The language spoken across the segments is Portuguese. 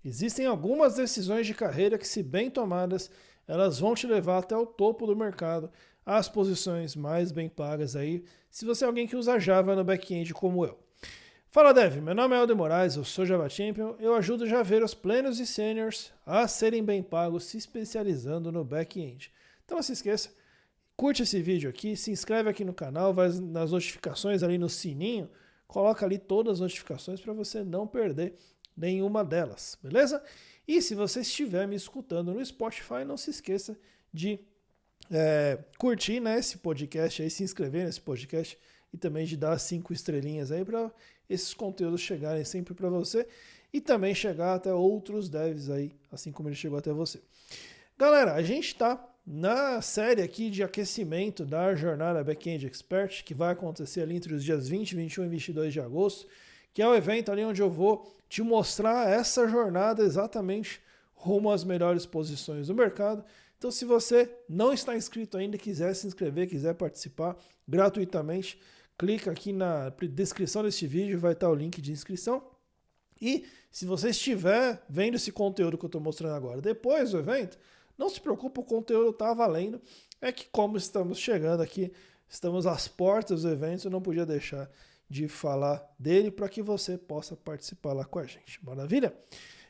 Existem algumas decisões de carreira que, se bem tomadas, elas vão te levar até o topo do mercado, às posições mais bem pagas aí, se você é alguém que usa Java no back-end como eu. Fala Dev, meu nome é Helder Moraes, eu sou Java Champion, eu ajudo javeiros plenos e seniors a serem bem pagos se especializando no back-end. Então não se esqueça, curte esse vídeo aqui, se inscreve aqui no canal, vai nas notificações ali no sininho, coloca ali todas as notificações para você não perder nenhuma delas, beleza? E se você estiver me escutando no Spotify, não se esqueça de curtir, né, esse podcast aí, se inscrever nesse podcast e também de dar 5 estrelinhas aí para esses conteúdos chegarem sempre para você e também chegar até outros devs aí, assim como ele chegou até você. Galera, a gente está na série aqui de aquecimento da jornada Backend Expert, que vai acontecer ali entre os dias 20, 21 e 22 de agosto, que é o evento ali onde eu vou te mostrar essa jornada exatamente rumo às melhores posições do mercado. Então, se você não está inscrito ainda, quiser se inscrever, quiser participar gratuitamente, clica aqui na descrição deste vídeo, vai estar o link de inscrição. E se você estiver vendo esse conteúdo que eu estou mostrando agora depois do evento, não se preocupe, o conteúdo está valendo. É que como estamos chegando aqui, estamos às portas do evento, eu não podia deixar de falar dele para que você possa participar lá com a gente. Maravilha?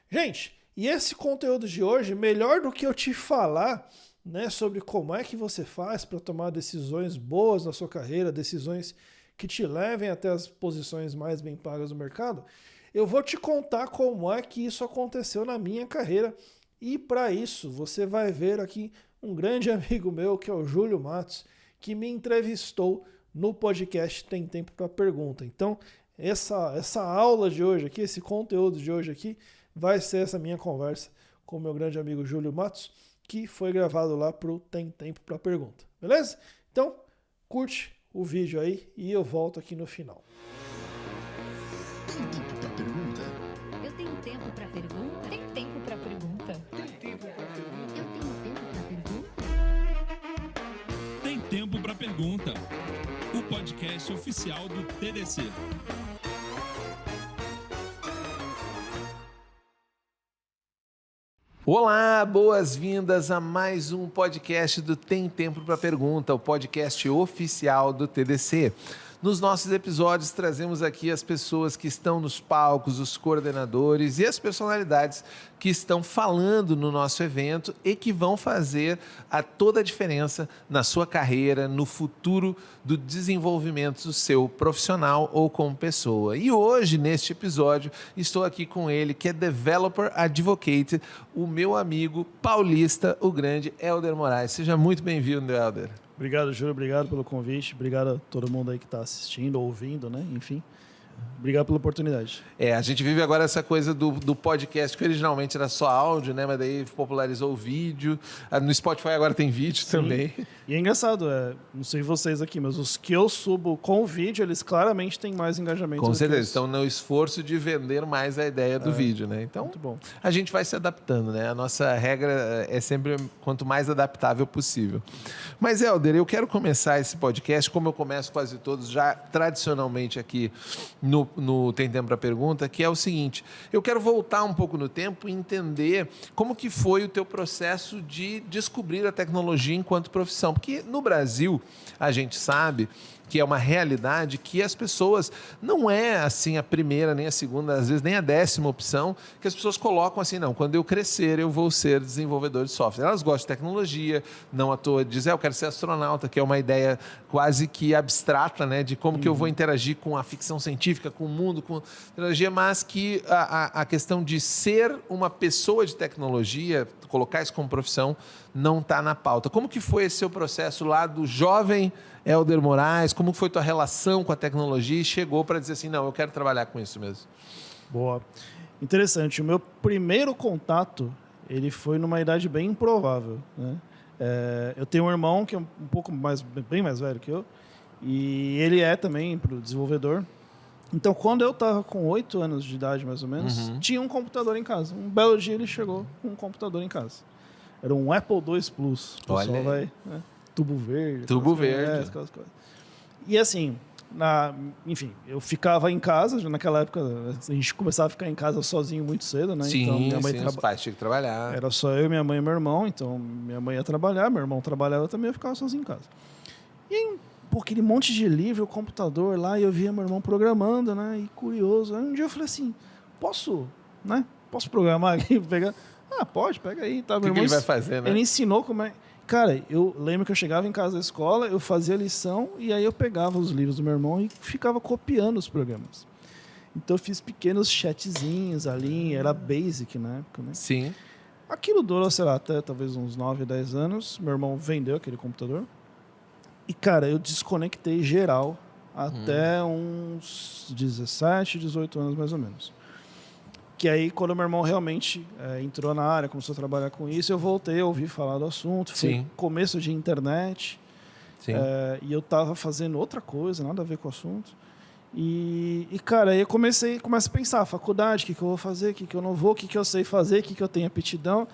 Gente, e esse conteúdo de hoje, melhor do que eu te falar, né, sobre como é que você faz para tomar decisões boas na sua carreira, decisões que te levem até as posições mais bem pagas do mercado, eu vou te contar como é que isso aconteceu na minha carreira. E para isso, você vai ver aqui um grande amigo meu, que é o Júlio Matos, que me entrevistou no podcast Tem Tempo para Pergunta. Então, essa aula de hoje aqui, esse conteúdo de hoje aqui, vai ser essa minha conversa com o meu grande amigo Júlio Matos, que foi gravado lá pro Tem Tempo para Pergunta. Beleza? Então, curte o vídeo aí e eu volto aqui no final. Tem tempo para pergunta? Eu tenho tempo para pergunta? Tem tempo para pergunta? Tem tempo para pergunta? Eu tenho tempo para pergunta? Tem Tempo para Pergunta, o podcast oficial do TDC. Olá, boas-vindas a mais um podcast do Tem Tempo para Pergunta, o podcast oficial do TDC. Nos nossos episódios trazemos aqui as pessoas que estão nos palcos, os coordenadores e as personalidades que estão falando no nosso evento e que vão fazer toda a diferença na sua carreira, no futuro do desenvolvimento do seu profissional ou como pessoa. E hoje, neste episódio, estou aqui com ele, que é Developer Advocate, o meu amigo paulista, o grande Helder Moraes. Seja muito bem-vindo, Helder. Obrigado, Júlio. Obrigado pelo convite. Obrigado a todo mundo aí que está assistindo, ouvindo, né? Enfim. Obrigado pela oportunidade. A gente vive agora essa coisa do podcast, que originalmente era só áudio, né? Mas daí popularizou o vídeo. No Spotify agora tem vídeo também. E é engraçado, não sei vocês aqui, mas os que eu subo com vídeo, eles claramente têm mais engajamento. Com certeza, estão no esforço de vender mais a ideia do vídeo, né? Então, muito bom. A gente vai se adaptando, né? A nossa regra é sempre quanto mais adaptável possível. Mas, Helder, eu quero começar esse podcast, como eu começo quase todos, já tradicionalmente aqui no Tem Tempo para Pergunta, que é o seguinte: eu quero voltar um pouco no tempo e entender como que foi o teu processo de descobrir a tecnologia enquanto profissão. Porque no Brasil, a gente sabe que é uma realidade que as pessoas, não é assim a primeira, nem a segunda, às vezes nem a 10ª opção, que as pessoas colocam assim, não, quando eu crescer eu vou ser desenvolvedor de software. Elas gostam de tecnologia, não à toa dizem, eu quero ser astronauta, que é uma ideia quase que abstrata, né, de como que eu vou interagir com a ficção científica, com o mundo, com tecnologia, mas que a questão de ser uma pessoa de tecnologia, colocar isso como profissão, não está na pauta. Como que foi esse seu processo lá do jovem Helder Moraes? Como foi tua relação com a tecnologia e chegou para dizer assim, não, eu quero trabalhar com isso mesmo? Boa. Interessante. O meu primeiro contato, ele foi numa idade bem improvável, né? Eu tenho um irmão que é um pouco bem mais velho que eu, e ele é também desenvolvedor. Então, quando eu estava com 8 anos de idade, mais ou menos, tinha um computador em casa. Um belo dia ele chegou com um computador em casa. Era um Apple II Plus. O pessoal vai... Né? Tubo verde. Tubo verde. Aquelas coisas. E assim, enfim, eu ficava em casa, já naquela época a gente começava a ficar em casa sozinho muito cedo, né? Sim, Então minha mãe os pais tinham que trabalhar. era só eu, minha mãe e meu irmão, então minha mãe ia trabalhar, meu irmão trabalhava também, eu ficava sozinho em casa. E pô, aquele monte de livro, computador lá, e eu via meu irmão programando, né? E curioso. Aí um dia eu falei assim, posso programar aqui? Pegar? Pode, pega aí. Tá, O que ele vai fazer, né? Ele ensinou como é... Cara, eu lembro que eu chegava em casa da escola, eu fazia a lição, e aí eu pegava os livros do meu irmão e ficava copiando os programas. Então eu fiz pequenos chatzinhos ali, era basic na época, né? Sim. Aquilo durou, sei lá, até talvez uns 9, 10 anos. Meu irmão vendeu aquele computador. E, cara, eu desconectei geral até uns 17, 18 anos, mais ou menos. Que aí, quando meu irmão realmente entrou na área, começou a trabalhar com isso, eu voltei a ouvir falar do assunto. Foi Sim. começo de internet. Sim. E eu tava fazendo outra coisa, nada a ver com o assunto. E cara, aí eu começo a pensar, faculdade, o que eu vou fazer, o que eu não vou, o que eu sei fazer, o que eu tenho aptidão.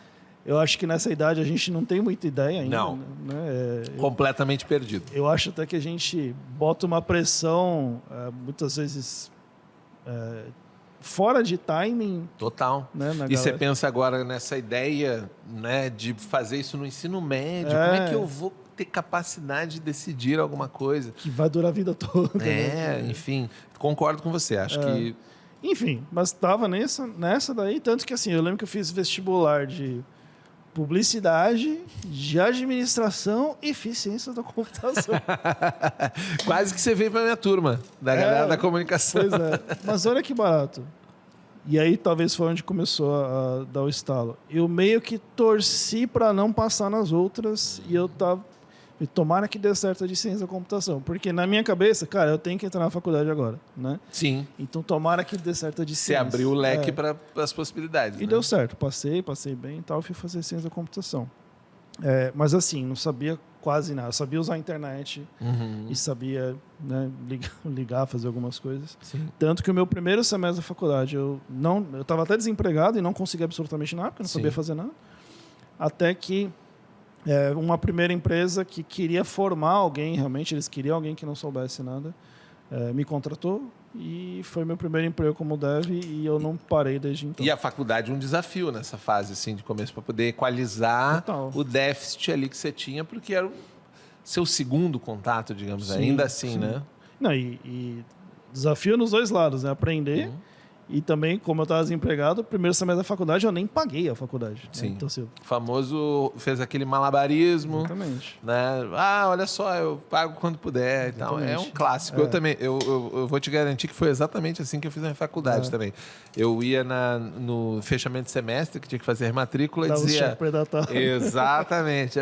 Eu acho que nessa idade a gente não tem muita ideia ainda. Não. Né? Completamente perdido. Eu acho até que a gente bota uma pressão, muitas vezes, fora de timing. Total. Né, E você pensa agora nessa ideia, né, de fazer isso no ensino médio. Como é que eu vou ter capacidade de decidir alguma coisa? Que vai durar a vida toda. Né? Enfim, concordo com você. Acho que... Enfim, mas estava nessa daí, tanto que assim, eu lembro que eu fiz vestibular de publicidade, de administração e fiz ciência da computação. Quase que você veio para minha turma, da galera da comunicação. Pois é, mas olha que barato. E aí talvez foi onde começou a dar o estalo. Eu meio que torci para não passar nas outras e eu tava... E tomara que dê certo a de ciência da computação. Porque na minha cabeça, cara, eu tenho que entrar na faculdade agora, né? Sim. Então tomara que dê certo a de ciência. Você abriu o leque para as possibilidades. E deu certo. Passei bem e tal. Fui fazer ciência da computação. Mas assim, não sabia quase nada. Eu sabia usar a internet e sabia, né, ligar, fazer algumas coisas. Sim. Tanto que o meu primeiro semestre da faculdade, eu estava até desempregado e não conseguia absolutamente nada, porque eu não sabia fazer nada. Até que uma primeira empresa que queria formar alguém, realmente, eles queriam alguém que não soubesse nada, me contratou e foi meu primeiro emprego como dev e eu não parei desde então. E a faculdade um desafio nessa fase, assim, de começo, para poder equalizar o déficit ali que você tinha, porque era o seu segundo contato, digamos, ainda assim, né? Não, e desafio nos dois lados, né? Aprender. E também, como eu estava desempregado, primeiro semestre da faculdade, eu nem paguei a faculdade. Sim. Né? Então, assim, o famoso fez aquele malabarismo. Exatamente. Né? Olha só, eu pago quando puder. Então, é um clássico. Eu também, eu vou te garantir que foi exatamente assim que eu fiz na faculdade também. Eu ia no fechamento de semestre, que tinha que fazer matrícula, e dizia... Exatamente.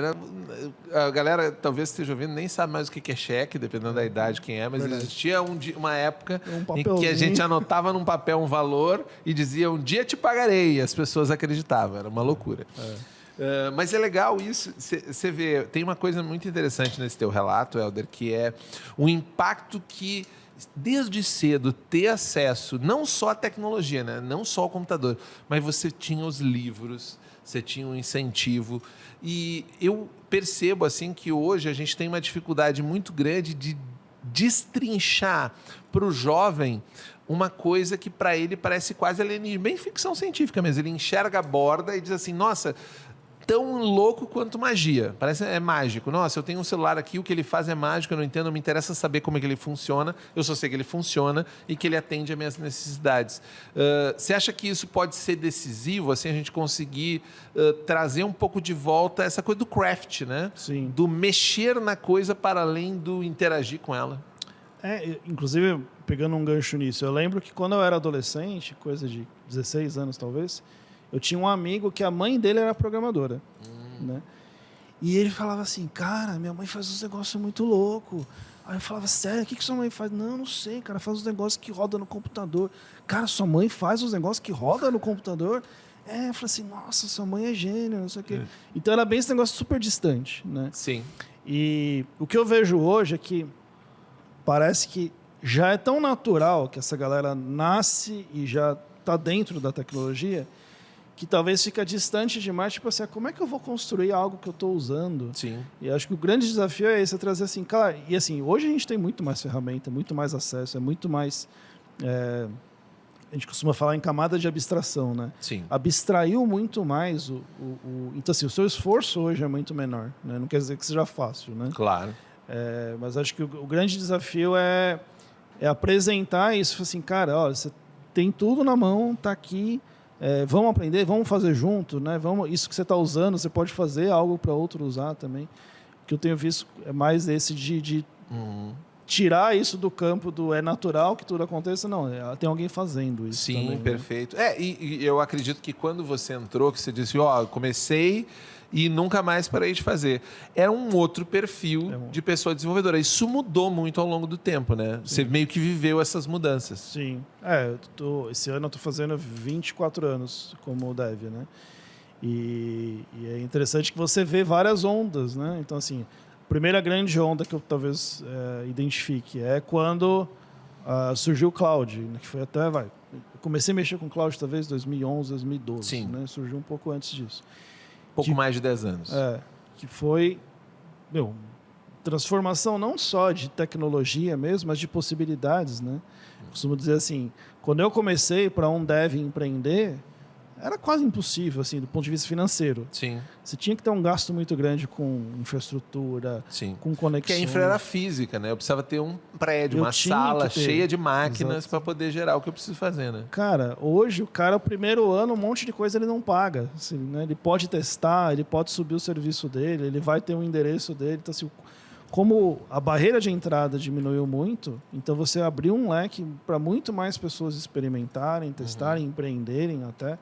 A galera talvez esteja ouvindo, nem sabe mais o que é cheque, dependendo da idade, quem é, mas existia uma época em que a gente anotava num papel um valor e dizia, um dia te pagarei, e as pessoas acreditavam, era uma loucura. Mas é legal isso, você vê, tem uma coisa muito interessante nesse teu relato, Helder, que é o impacto que, desde cedo, ter acesso, não só à tecnologia, né? Não só ao computador, mas você tinha os livros, você tinha um incentivo, e eu percebo assim que hoje a gente tem uma dificuldade muito grande de destrinchar para o jovem uma coisa que para ele parece quase alienígena, bem ficção científica mesmo. Ele enxerga a borda e diz assim, nossa, tão louco quanto magia. Parece mágico. Nossa, eu tenho um celular aqui, o que ele faz é mágico, eu não entendo, não me interessa saber como é que ele funciona, eu só sei que ele funciona e que ele atende às minhas necessidades. Você acha que isso pode ser decisivo, assim, a gente conseguir trazer um pouco de volta essa coisa do craft, né? Sim. Do mexer na coisa para além do interagir com ela? Inclusive, pegando um gancho nisso, eu lembro que quando eu era adolescente, coisa de 16 anos talvez, eu tinha um amigo que a mãe dele era programadora, né? E ele falava assim, cara, minha mãe faz uns negócios muito loucos. Aí eu falava, sério, o que sua mãe faz? Não sei, cara, faz uns negócios que rodam no computador. Cara, sua mãe faz uns negócios que rodam no computador? Eu falei assim, nossa, sua mãe é gênio, não sei o quê. Então era bem esse negócio super distante, né? Sim. E o que eu vejo hoje é que parece que já é tão natural que essa galera nasce e já está dentro da tecnologia que talvez fica distante demais, tipo assim, como é que eu vou construir algo que eu estou usando? Sim. E acho que o grande desafio é esse, é trazer assim, cara, e assim, hoje a gente tem muito mais ferramenta, muito mais acesso, é muito mais... a gente costuma falar em camada de abstração, né? Sim. Abstraiu muito mais então, assim, o seu esforço hoje é muito menor, né? Não quer dizer que seja fácil, né? Claro. Mas acho que o grande desafio é apresentar isso, assim, cara, olha, você tem tudo na mão, tá aqui, vamos aprender, vamos fazer junto, né? Isso que você está usando, você pode fazer algo para outro usar também. O que eu tenho visto é mais esse de tirar isso do campo do é natural que tudo aconteça, não, tem alguém fazendo isso. Sim, também, perfeito. E eu acredito que quando você entrou, que você disse, comecei e nunca mais parei de fazer. Era um outro perfil de pessoa desenvolvedora. Isso mudou muito ao longo do tempo, né? Você meio que viveu essas mudanças. Sim. Esse ano eu estou fazendo 24 anos como dev, né? E é interessante que você vê várias ondas, né? Então, assim, a primeira grande onda que eu talvez identifique é quando surgiu o cloud, né? Que foi até, eu comecei a mexer com cloud talvez 2011, 2012. Sim. Né? Surgiu um pouco antes disso. Pouco mais de 10 anos. Que foi, transformação não só de tecnologia mesmo, mas de possibilidades, né? Costumo dizer assim, quando eu comecei para um dev empreender, era quase impossível, assim, do ponto de vista financeiro. Sim. Você tinha que ter um gasto muito grande com infraestrutura, Sim. com conexões. Porque a infra era física, né? Eu precisava ter um prédio, uma sala cheia de máquinas para poder gerar o que eu preciso fazer, né? Cara, hoje o primeiro ano, um monte de coisa ele não paga. Assim, né? Ele pode testar, ele pode subir o serviço dele, ele vai ter um endereço dele. Então, assim, como a barreira de entrada diminuiu muito, então você abriu um leque para muito mais pessoas experimentarem, testarem, empreenderem até.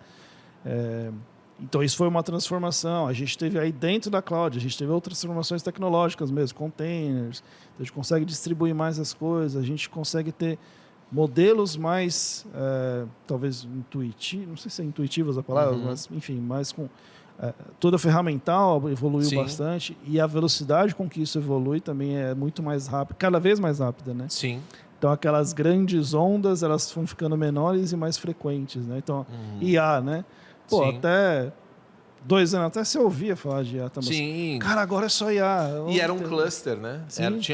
Então isso foi uma transformação. A gente teve aí dentro da cloud, a gente teve outras transformações tecnológicas mesmo, containers, a gente consegue distribuir mais as coisas, a gente consegue ter modelos mais, talvez intuitivos, não sei se é intuitivas a palavra, mas enfim, mais com... toda ferramental evoluiu bastante e a velocidade com que isso evolui também é muito mais rápida, cada vez mais rápida, né? Sim. Então, aquelas grandes ondas, elas vão ficando menores e mais frequentes, né? Então, IA, né? Pô, até 2 anos até você ouvia falar de IA. Sim. Cara, agora é só IA. E era um cluster, né?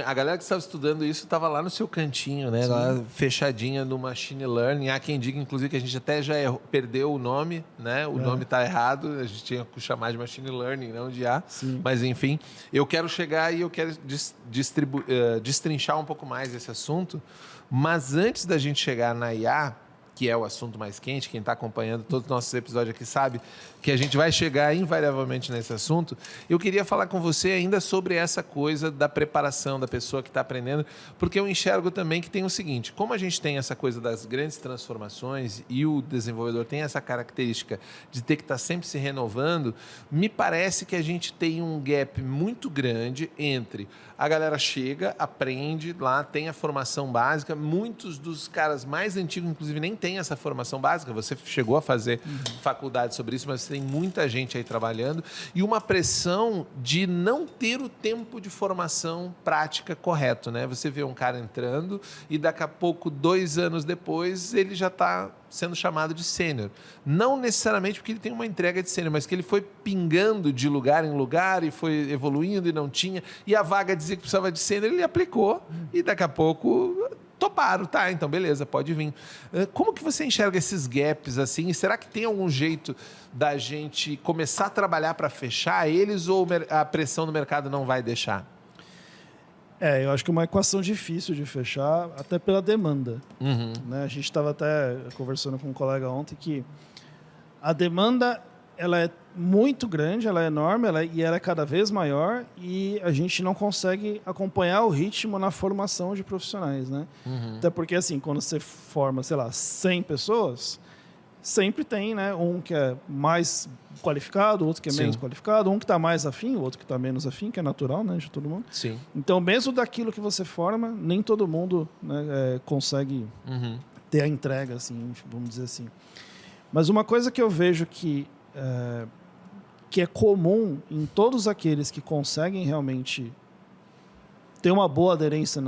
A galera que estava estudando isso estava lá no seu cantinho, né? Lá fechadinha no machine learning. Há quem diga, inclusive, que a gente até já É. perdeu o nome, né? O nome está errado. A gente tinha que chamar de machine learning, não de IA. Sim. Mas, enfim, eu quero chegar e eu quero destrinchar um pouco mais esse assunto. Mas antes da gente chegar na IA, que é o assunto mais quente, quem está acompanhando todos os nossos episódios aqui sabe que a gente vai chegar invariavelmente nesse assunto. Eu queria falar com você ainda sobre essa coisa da preparação da pessoa que está aprendendo, porque eu enxergo também que tem o seguinte, como a gente tem essa coisa das grandes transformações e o desenvolvedor tem essa característica de ter que estar sempre se renovando, me parece que a gente tem um gap muito grande entre a galera chega, aprende lá, tem a formação básica, muitos dos caras mais antigos, inclusive, nem têm essa formação básica, você chegou a fazer faculdade sobre isso, mas tem muita gente aí trabalhando, e uma pressão de não ter o tempo de formação prática correto, né? Você vê um cara entrando e daqui a pouco, 2 anos depois, ele já está sendo chamado de sênior. Não necessariamente porque ele tem uma entrega de sênior, mas que ele foi pingando de lugar em lugar e foi evoluindo e não tinha, e a vaga dizia que precisava de sênior, ele aplicou e daqui a pouco toparam, tá, então beleza, pode vir. Como que você enxerga esses gaps assim? E será que tem algum jeito da gente começar a trabalhar para fechar eles ou a pressão do mercado não vai deixar? Eu acho que é uma equação difícil de fechar, até pela demanda. Né? A gente estava até conversando com um colega ontem que a demanda ela é muito grande, ela é enorme e ela é cada vez maior e a gente não consegue acompanhar o ritmo na formação de profissionais. Né? Até porque, assim, quando você forma, sei lá, 100 pessoas, sempre tem, né, um que é mais qualificado, outro que é menos qualificado, um que está mais afim, o outro que está menos afim, que é natural, né, de todo mundo. Sim. Então, mesmo daquilo que você forma, nem todo mundo, né, consegue ter a entrega, assim, vamos dizer assim. Mas uma coisa que eu vejo que é comum em todos aqueles que conseguem realmente ter uma boa aderência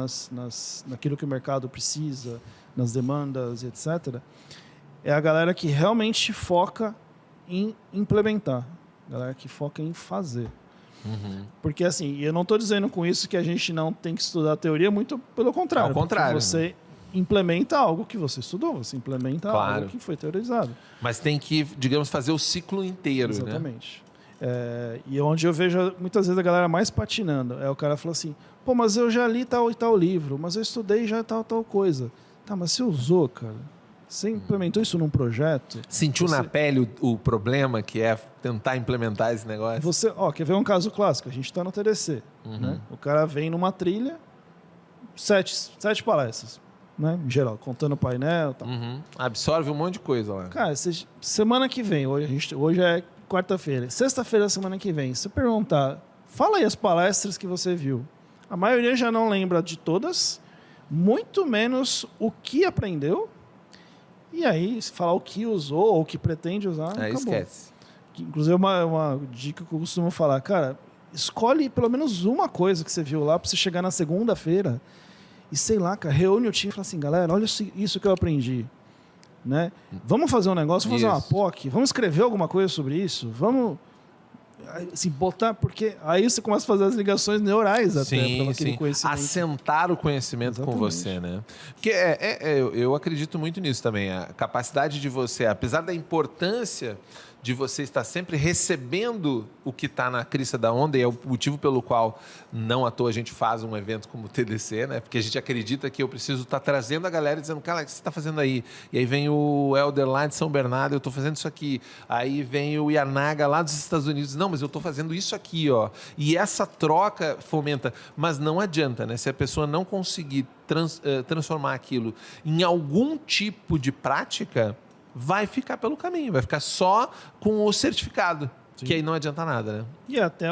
naquilo que o mercado precisa, nas demandas, etc., é a galera que realmente foca em implementar. Galera que foca em fazer. Porque, assim, eu não estou dizendo com isso que a gente não tem que estudar a teoria, muito pelo contrário. Ao contrário, porque você implementa algo que você estudou, você implementa Claro. algo que foi teorizado. Mas tem que, digamos, fazer o ciclo inteiro, né? Exatamente. E onde eu vejo muitas vezes a galera mais patinando, o cara fala assim, pô, mas eu já li tal e tal livro, mas eu estudei já tal coisa. Tá, mas você usou, cara? Você implementou isso num projeto? Sentiu na pele o problema que é tentar implementar esse negócio? Você, quer ver um caso clássico? A gente está no TDC. Né? O cara vem numa trilha, sete palestras, né? Em geral, contando painel e tal. Absorve um monte de coisa lá. Cara, semana que vem, hoje é quarta-feira, sexta-feira, semana que vem, se perguntar, fala aí as palestras que você viu. A maioria já não lembra de todas, muito menos o que aprendeu. E aí, se falar o que usou ou o que pretende usar, acabou. Esquece. Inclusive, uma dica que eu costumo falar, cara, escolhe pelo menos uma coisa que você viu lá para você chegar na segunda-feira e, sei lá, cara, reúne o time e fala assim, galera, olha isso que eu aprendi. Né? Vamos fazer um negócio, vamos fazer uma POC, vamos escrever alguma coisa sobre isso, vamos assim, botar, porque aí você começa a fazer as ligações neurais até pelo aquele conhecimento. Assentar o conhecimento com você, né? Porque eu acredito muito nisso também, a capacidade de você, apesar da importância de você estar sempre recebendo o que está na crista da onda, e é o motivo pelo qual não à toa a gente faz um evento como o TDC, né? Porque a gente acredita que eu preciso estar trazendo a galera e dizendo, cara, o que você está fazendo aí? E aí vem o Helder lá de São Bernardo, eu estou fazendo isso aqui. Aí vem o Yanaga lá dos Estados Unidos, não, mas eu estou fazendo isso aqui, ó. E essa troca fomenta, mas não adianta, né? Se a pessoa não conseguir transformar aquilo em algum tipo de prática, vai ficar pelo caminho, vai ficar só com o certificado, que aí não adianta nada, né? E até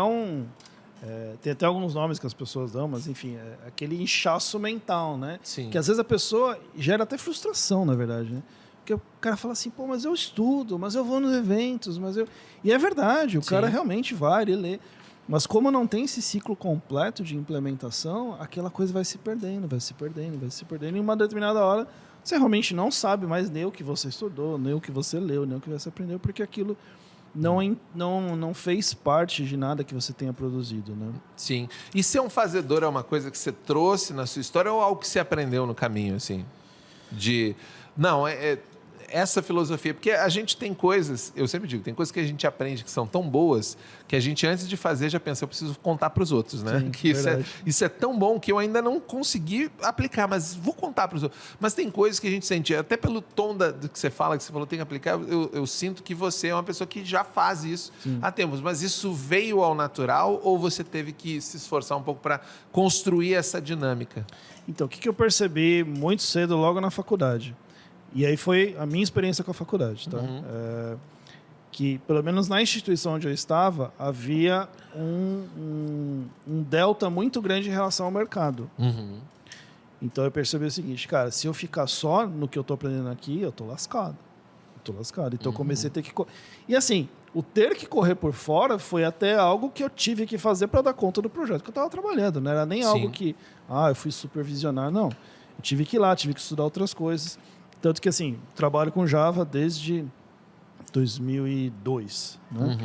tem até alguns nomes que as pessoas dão, mas enfim, aquele inchaço mental, né? Sim. Que às vezes a pessoa gera até frustração, na verdade, né? Porque o cara fala assim, pô, mas eu estudo, mas eu vou nos eventos, mas eu... E é verdade, o cara realmente vai, ele lê. Mas como não tem esse ciclo completo de implementação, aquela coisa vai se perdendo, vai se perdendo, vai se perdendo. E em uma determinada hora, você realmente não sabe mais nem o que você estudou, nem o que você leu, nem o que você aprendeu, porque aquilo não fez parte de nada que você tenha produzido, né? Sim. E ser um fazedor é uma coisa que você trouxe na sua história ou algo que você aprendeu no caminho, assim? Não, essa filosofia, porque a gente tem coisas, eu sempre digo, tem coisas que a gente aprende que são tão boas que a gente, antes de fazer, já pensa, eu preciso contar para os outros, né? Sim, que isso é tão bom que eu ainda não consegui aplicar, mas vou contar para os outros. Mas tem coisas que a gente sente, até pelo tom do que você fala, que você falou, tem que aplicar, eu sinto que você é uma pessoa que já faz isso há tempos, mas isso veio ao natural ou você teve que se esforçar um pouco para construir essa dinâmica? Então, o que eu percebi muito cedo, logo na faculdade? E aí foi a minha experiência com a faculdade, tá? Que, pelo menos na instituição onde eu estava, havia um delta muito grande em relação ao mercado. Então eu percebi o seguinte, cara, se eu ficar só no que eu estou aprendendo aqui, eu estou lascado. Então eu comecei a ter que... E assim, o ter que correr por fora foi até algo que eu tive que fazer para dar conta do projeto que eu estava trabalhando. Não era nem algo que, eu fui supervisionar, não. Eu tive que ir lá, tive que estudar outras coisas. Tanto que, assim, trabalho com Java desde 2002. Né?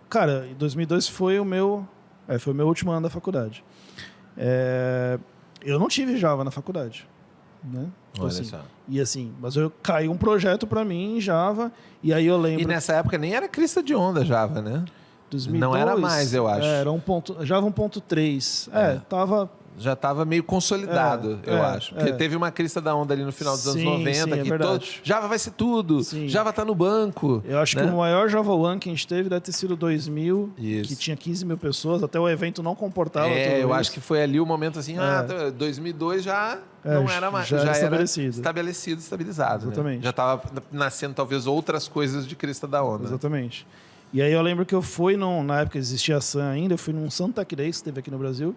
Cara, 2002 foi o meu último ano da faculdade. Eu não tive Java na faculdade. Né? Então, Olha assim, só. E assim, mas eu caiu um projeto para mim em Java, e aí eu lembro... E nessa época nem era crista de onda Java, né? 2002, não era mais, eu acho. Era Java 1.3. Tava... Já estava meio consolidado, eu acho. Porque teve uma crista da onda ali no final dos anos 90. Que Java vai ser tudo. Sim. Java está no banco. Eu acho que o maior Java One que a gente teve deve ter sido 2000, que tinha 15 mil pessoas. Até o evento não comportava tudo eu isso. Acho que foi ali o momento assim, 2002 já não era mais. Já era estabelecido, estabilizado. Exatamente. Né? Já estava nascendo talvez outras coisas de crista da onda. Exatamente. E aí eu lembro que eu fui, na época existia a Sun ainda, eu fui num Santa Cruz, que teve aqui no Brasil,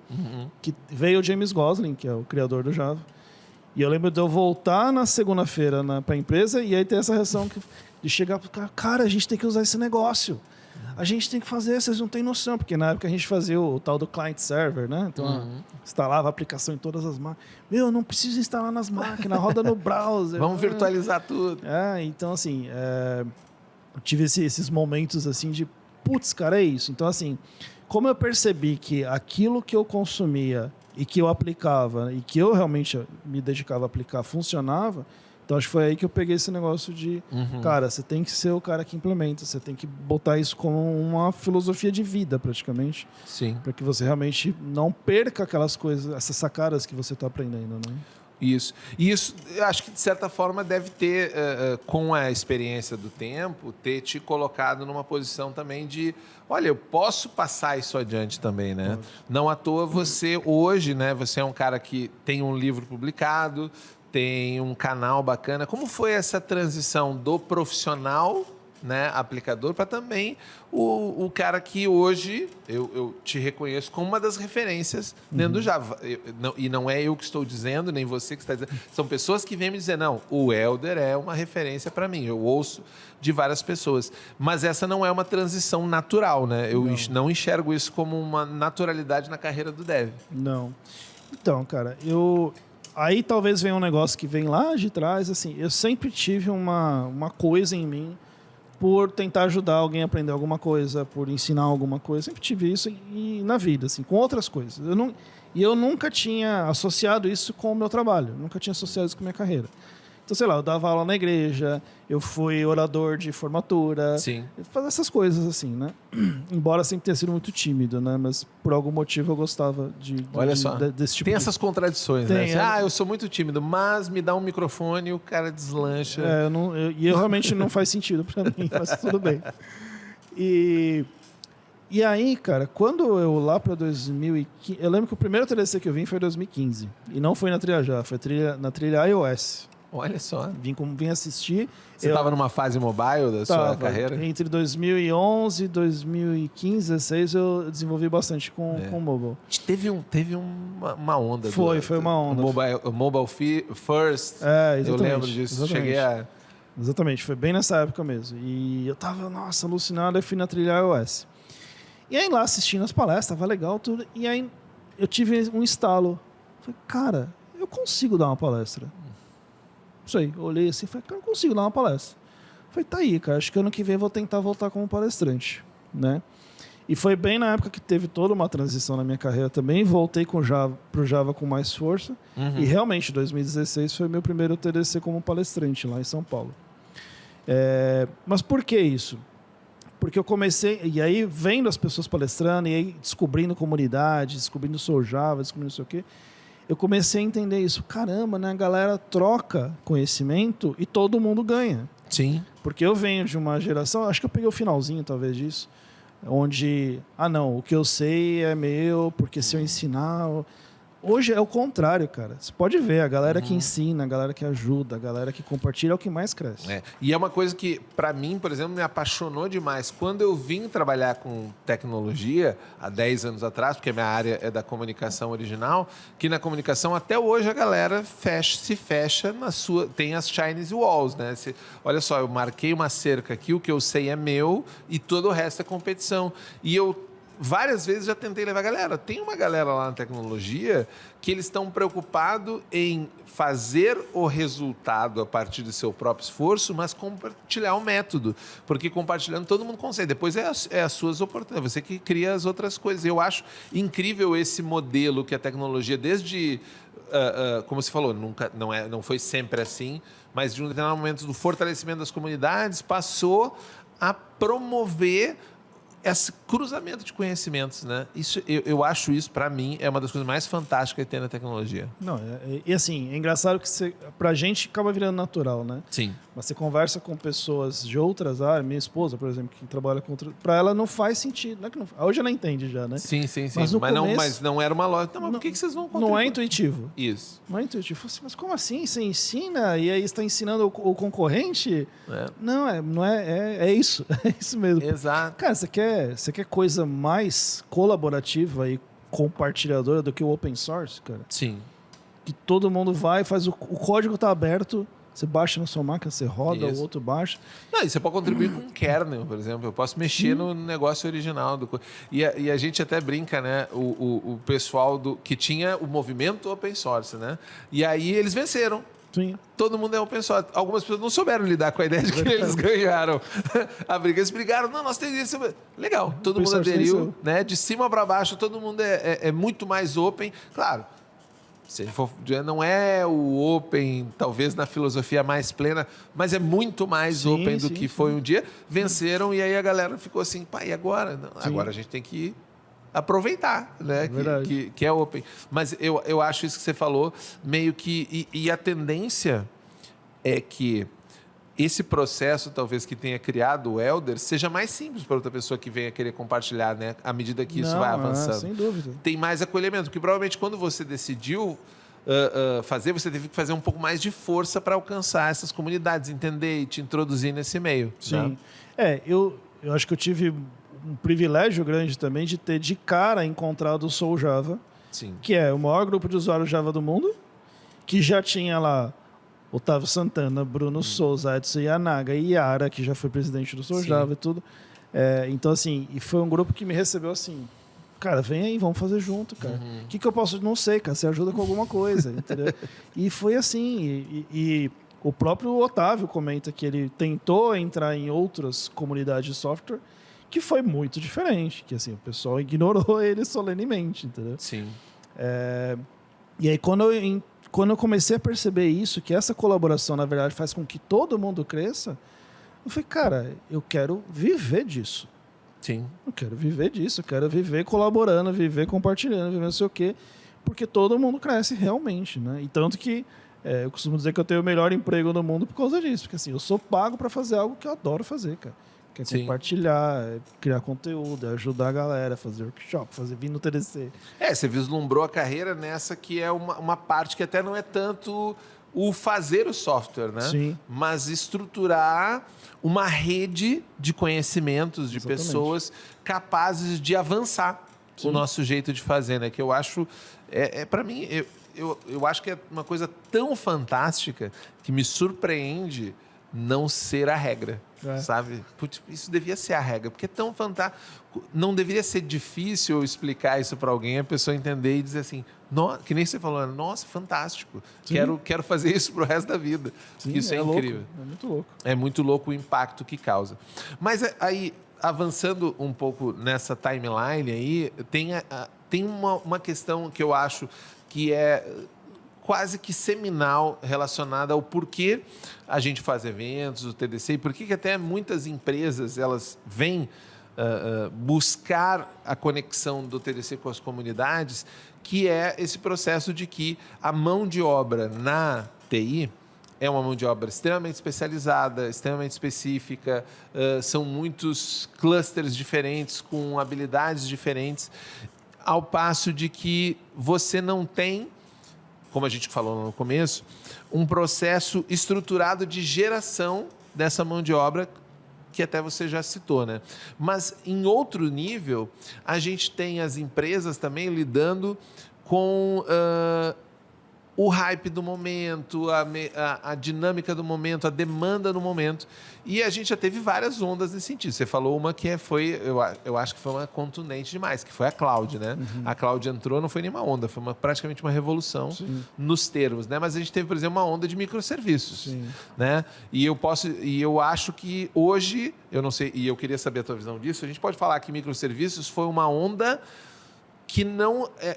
que veio o James Gosling, que é o criador do Java. E eu lembro de eu voltar na segunda-feira para a empresa e aí ter essa reação de chegar para o cara, a gente tem que usar esse negócio. A gente tem que fazer, vocês não têm noção. Porque na época a gente fazia o tal do client server, né? Então, instalava a aplicação em todas as máquinas. Meu, não precisa instalar nas máquinas, roda no browser. Vamos virtualizar tudo. Então assim... eu tive esses momentos assim de, putz, cara, é isso. Então, assim, como eu percebi que aquilo que eu consumia e que eu aplicava e que eu realmente me dedicava a aplicar funcionava, então acho que foi aí que eu peguei esse negócio de, cara, você tem que ser o cara que implementa, você tem que botar isso como uma filosofia de vida, praticamente, Sim. para que você realmente não perca aquelas coisas, essas sacadas que você está aprendendo, né? Isso. E isso, eu acho que de certa forma deve ter, com a experiência do tempo, ter te colocado numa posição também de, olha, eu posso passar isso adiante também, né? Não à toa você hoje, né? Você é um cara que tem um livro publicado, tem um canal bacana. Como foi essa transição do profissional, né, aplicador, para também o cara que hoje eu te reconheço como uma das referências dentro do Java. E não é eu que estou dizendo, nem você que está dizendo. São pessoas que vêm me dizer, não, o Helder é uma referência para mim. Eu ouço de várias pessoas. Mas essa não é uma transição natural, né? Eu não enxergo isso como uma naturalidade na carreira do dev. Não. Então, cara, aí talvez venha um negócio que vem lá de trás, assim, eu sempre tive uma coisa em mim por tentar ajudar alguém a aprender alguma coisa, por ensinar alguma coisa. Sempre tive isso e na vida, assim, com outras coisas. Eu nunca tinha associado isso com o meu trabalho, nunca tinha associado isso com a minha carreira. Então, sei lá, eu dava aula na igreja, eu fui orador de formatura, Sim. fazer essas coisas assim, né? Embora sempre tenha sido muito tímido, né? Mas por algum motivo eu gostava Olha só, desse tipo tem de... essas contradições, Tem, né? Eu sou muito tímido, mas me dá um microfone e o cara deslancha. Eu realmente não faz sentido pra mim, mas tudo bem. E aí, cara, quando eu lá pra 2015... Eu lembro que o primeiro TDC que eu vim foi em 2015. E não foi na trilha Java, foi na trilha iOS. Olha só. Vim assistir. Você estava numa fase mobile da sua carreira? Entre 2011 e 2015, 2016, eu desenvolvi bastante com mobile. Teve uma onda. Foi uma onda. Mobile First. Exatamente. Eu lembro disso. Exatamente. Cheguei a... Exatamente, foi bem nessa época mesmo. E eu tava, nossa, alucinado, eu fui na trilha iOS. E aí lá assistindo as palestras, tava legal tudo. E aí eu tive um estalo. Falei, cara, eu consigo dar uma palestra. Não sei, eu olhei assim e falei, cara, eu consigo dar uma palestra. Falei, tá aí, cara, acho que ano que vem eu vou tentar voltar como palestrante, né? E foi bem na época que teve toda uma transição na minha carreira também. Voltei pro Java com mais força. E realmente, 2016 foi meu primeiro TDC como palestrante lá em São Paulo. Mas por que isso? Porque eu comecei... E aí, vendo as pessoas palestrando, e aí descobrindo comunidade, descobrindo o Sou Java, descobrindo não sei o quê, eu comecei a entender isso. Caramba, né? A galera troca conhecimento e todo mundo ganha. Sim. Porque eu venho de uma geração... Acho que eu peguei o finalzinho, talvez, disso. Onde, não, o que eu sei é meu, porque se eu ensinar... Hoje é o contrário, cara. Você pode ver, a galera que ensina, a galera que ajuda, a galera que compartilha é o que mais cresce. E é uma coisa que, para mim, por exemplo, me apaixonou demais. Quando eu vim trabalhar com tecnologia, há 10 anos atrás, porque a minha área é da comunicação original, que na comunicação, até hoje, a galera se fecha na sua... Tem as Chinese Walls, né? Olha só, eu marquei uma cerca aqui, o que eu sei é meu e todo o resto é competição. E eu... Várias vezes já tentei levar a galera. Tem uma galera lá na tecnologia que eles estão preocupados em fazer o resultado a partir do seu próprio esforço, mas compartilhar o método. Porque compartilhando todo mundo consegue. Depois é as suas oportunidades. Você que cria as outras coisas. Eu acho incrível esse modelo que a tecnologia, desde... como você falou, não foi sempre assim, mas de um determinado momento do fortalecimento das comunidades, passou a promover esse cruzamento de conhecimentos, né? Isso, eu acho isso, para mim, é uma das coisas mais fantásticas que tem na tecnologia. Não, e assim, é engraçado que pra gente acaba virando natural, né? Sim. Mas você conversa com pessoas de outras áreas, minha esposa, por exemplo, que trabalha com outra... Pra ela não faz sentido. Não é que não, hoje ela entende já, né? Sim. Mas não era uma loja. Então, mas por que vocês vão contribuir? Não é intuitivo. Isso. Não é intuitivo. Mas como assim? Você ensina e aí está ensinando o concorrente? Não é isso. É isso mesmo. Exato. Cara, você quer coisa mais colaborativa e compartilhadora do que o open source, cara? Sim. Que todo mundo vai, faz o código tá aberto, você baixa na sua máquina, você roda, o outro baixa. Não, e você pode contribuir com um kernel, por exemplo. Eu posso mexer no negócio original. E a gente até brinca, né? O pessoal que tinha o movimento open source, né? E aí eles venceram. Sim. Todo mundo é open source. Algumas pessoas não souberam lidar com a ideia de que eles ganharam a briga. Eles brigaram, não, nós temos isso. Legal, todo Open mundo source aderiu, né? De cima para baixo, todo mundo é muito mais open. Claro, se for, não é o open, talvez na filosofia mais plena, mas é muito mais open do que foi um dia. Venceram e aí a galera ficou assim, pá, e agora? Não, agora a gente tem que aproveitar, né? Que é open. Mas eu acho isso que você falou, meio que... E a tendência é que esse processo, talvez, que tenha criado o Elder, seja mais simples para outra pessoa que venha querer compartilhar, né? À medida que isso vai avançando. Sem dúvida. Tem mais acolhimento, porque provavelmente quando você decidiu fazer, você teve que fazer um pouco mais de força para alcançar essas comunidades, entender e te introduzir nesse meio. Sim. Né? Eu acho que eu tive um privilégio grande também de ter de cara encontrado o Soul Java, Sim. que é o maior grupo de usuários Java do mundo, que já tinha lá Otávio Santana, Bruno Souza, Edson Yanaga e Yara, que já foi presidente do Soul Java e tudo. Então, assim, e foi um grupo que me recebeu assim, cara, vem aí, vamos fazer junto, cara. O que eu posso... Não sei, cara, você ajuda com alguma coisa, entendeu? E foi assim, e o próprio Otávio comenta que ele tentou entrar em outras comunidades de software, que foi muito diferente, que assim, o pessoal ignorou ele solenemente, entendeu? Sim. E aí, quando eu comecei a perceber isso, que essa colaboração, na verdade, faz com que todo mundo cresça, eu falei, cara, eu quero viver disso. Sim. Eu quero viver disso, eu quero viver colaborando, viver compartilhando, viver não sei o quê, porque todo mundo cresce realmente, né? E tanto que eu costumo dizer que eu tenho o melhor emprego do mundo por causa disso, porque assim, eu sou pago para fazer algo que eu adoro fazer, cara. Que é compartilhar, criar conteúdo, ajudar a galera, fazer workshop, vir no TDC. Você vislumbrou a carreira nessa que é uma parte que até não é tanto o fazer o software, né? Sim. Mas estruturar uma rede de conhecimentos, de pessoas capazes de avançar o nosso jeito de fazer, né? Que eu acho, para mim, eu acho que é uma coisa tão fantástica que me surpreende não ser a regra, sabe? Putz, isso devia ser a regra, porque é tão fantástico. Não deveria ser difícil eu explicar isso para alguém, a pessoa entender e dizer assim, que nem você falou, nossa, fantástico, quero fazer isso pro resto da vida. Sim, isso é incrível. Louco, é muito louco. É muito louco o impacto que causa. Mas aí, avançando um pouco nessa timeline aí, tem uma questão que eu acho que é quase que seminal relacionada ao porquê a gente faz eventos, o TDC, e por que até muitas empresas elas vêm buscar a conexão do TDC com as comunidades, que é esse processo de que a mão de obra na TI é uma mão de obra extremamente especializada, extremamente específica, são muitos clusters diferentes, com habilidades diferentes, ao passo de que você não tem, como a gente falou no começo, um processo estruturado de geração dessa mão de obra, que até você já citou, né? Mas, em outro nível, a gente tem as empresas também lidando com o hype do momento, a dinâmica do momento, a demanda do momento. E a gente já teve várias ondas nesse sentido. Você falou uma que eu acho que foi uma contundente demais, que foi a cloud, né? Uhum. A cloud entrou, não foi nenhuma onda, foi praticamente uma revolução nos termos, né? Mas a gente teve, por exemplo, uma onda de microserviços, né? E eu acho que hoje, eu não sei, e eu queria saber a tua visão disso, a gente pode falar que microserviços foi uma onda que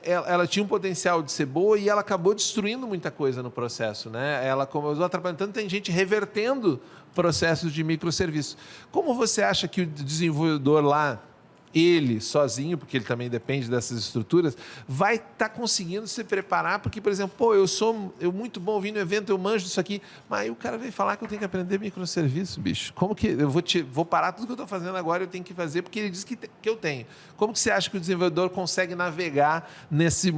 ela tinha um potencial de ser boa e ela acabou destruindo muita coisa no processo, né? Ela começou atrapalhando, tanto tem gente revertendo processos de microserviços. Como você acha que o desenvolvedor lá, ele sozinho, porque ele também depende dessas estruturas, vai estar conseguindo se preparar? Porque, por exemplo, eu sou muito bom vindo no evento, eu manjo disso aqui, mas aí o cara veio falar que eu tenho que aprender microserviço, bicho. Como que eu vou parar tudo que eu estou fazendo agora, eu tenho que fazer, porque ele disse que eu tenho. Como que você acha que o desenvolvedor consegue navegar nesse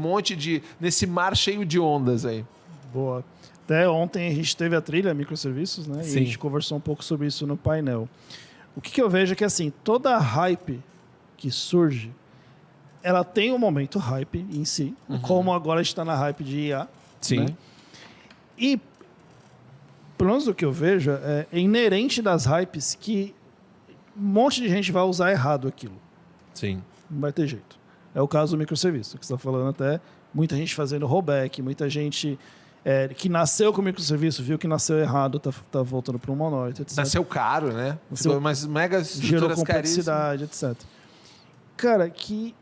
mar cheio de ondas aí? Boa. Até ontem a gente teve a trilha microserviços, né? Sim. E a gente conversou um pouco sobre isso no painel. O que eu vejo é que, assim, toda a hype que surge, ela tem um momento hype em si, como agora está na hype de IA. Sim. Né? E, pelo menos do que eu vejo, é inerente das hypes que um monte de gente vai usar errado aquilo. Sim. Não vai ter jeito. É o caso do microserviço, que você está falando até. Muita gente fazendo rollback, muita gente que nasceu com microserviço, viu que nasceu errado, tá voltando para um monolito, etc. Nasceu caro, né? Nasceu- Umas mega Gerou estruturas caríssimas. complexidade, etc. Cara, que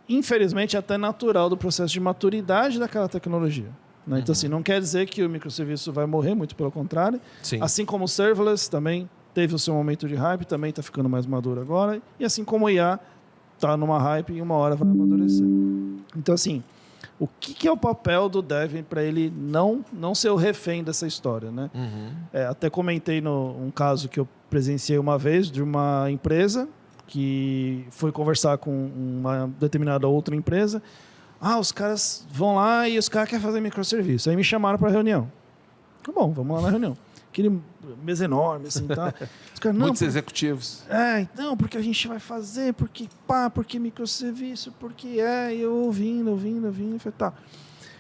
infelizmente é até natural do processo de maturidade daquela tecnologia. Né? Então, assim, não quer dizer que o microserviço vai morrer, muito pelo contrário. Sim. Assim como o serverless também teve o seu momento de hype, também está ficando mais maduro agora. E assim como o IA está numa hype e uma hora vai amadurecer. Então, assim, o que é o papel do dev para ele não ser o refém dessa história, né? Até comentei um caso que eu presenciei uma vez de uma empresa que foi conversar com uma determinada outra empresa. Os caras vão lá e os caras querem fazer microserviço. Aí me chamaram para reunião. Tá bom, vamos lá na reunião. Aquele mesa enorme, assim, tá? Os caras, Muitos executivos. não, porque a gente vai fazer, porque microserviço, porque e eu ouvindo, falei, tá.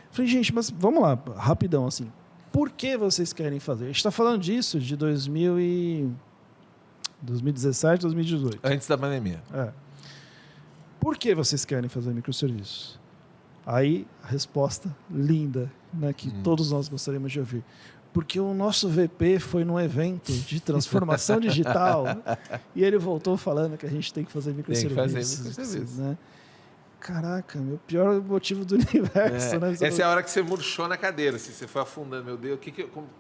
Falei, gente, mas vamos lá, rapidão, assim. Por que vocês querem fazer? A gente está falando disso de 2017, 2018. Antes da pandemia. Por que vocês querem fazer microserviços? Aí, a resposta linda, né, que todos nós gostaríamos de ouvir. Porque o nosso VP foi num evento de transformação digital e ele voltou falando que a gente tem que fazer microserviços. Né? Caraca, meu pior motivo do universo. Né? Essa é a hora que você murchou na cadeira, assim, você foi afundando, meu Deus,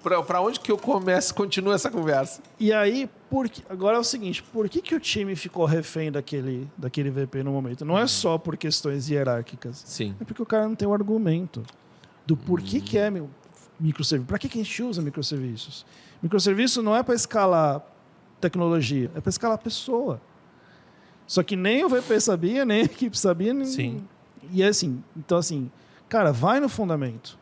para onde que eu começo, continua essa conversa? E aí, agora é o seguinte, por que o time ficou refém daquele VP no momento? Não é só por questões hierárquicas. Sim. É porque o cara não tem o argumento do porquê que é microserviço. Para que a gente usa microserviços? Microserviço não é para escalar tecnologia, é para escalar pessoa. Só que nem o VP sabia, nem a equipe sabia. Sim. E assim, então assim, cara, vai no fundamento.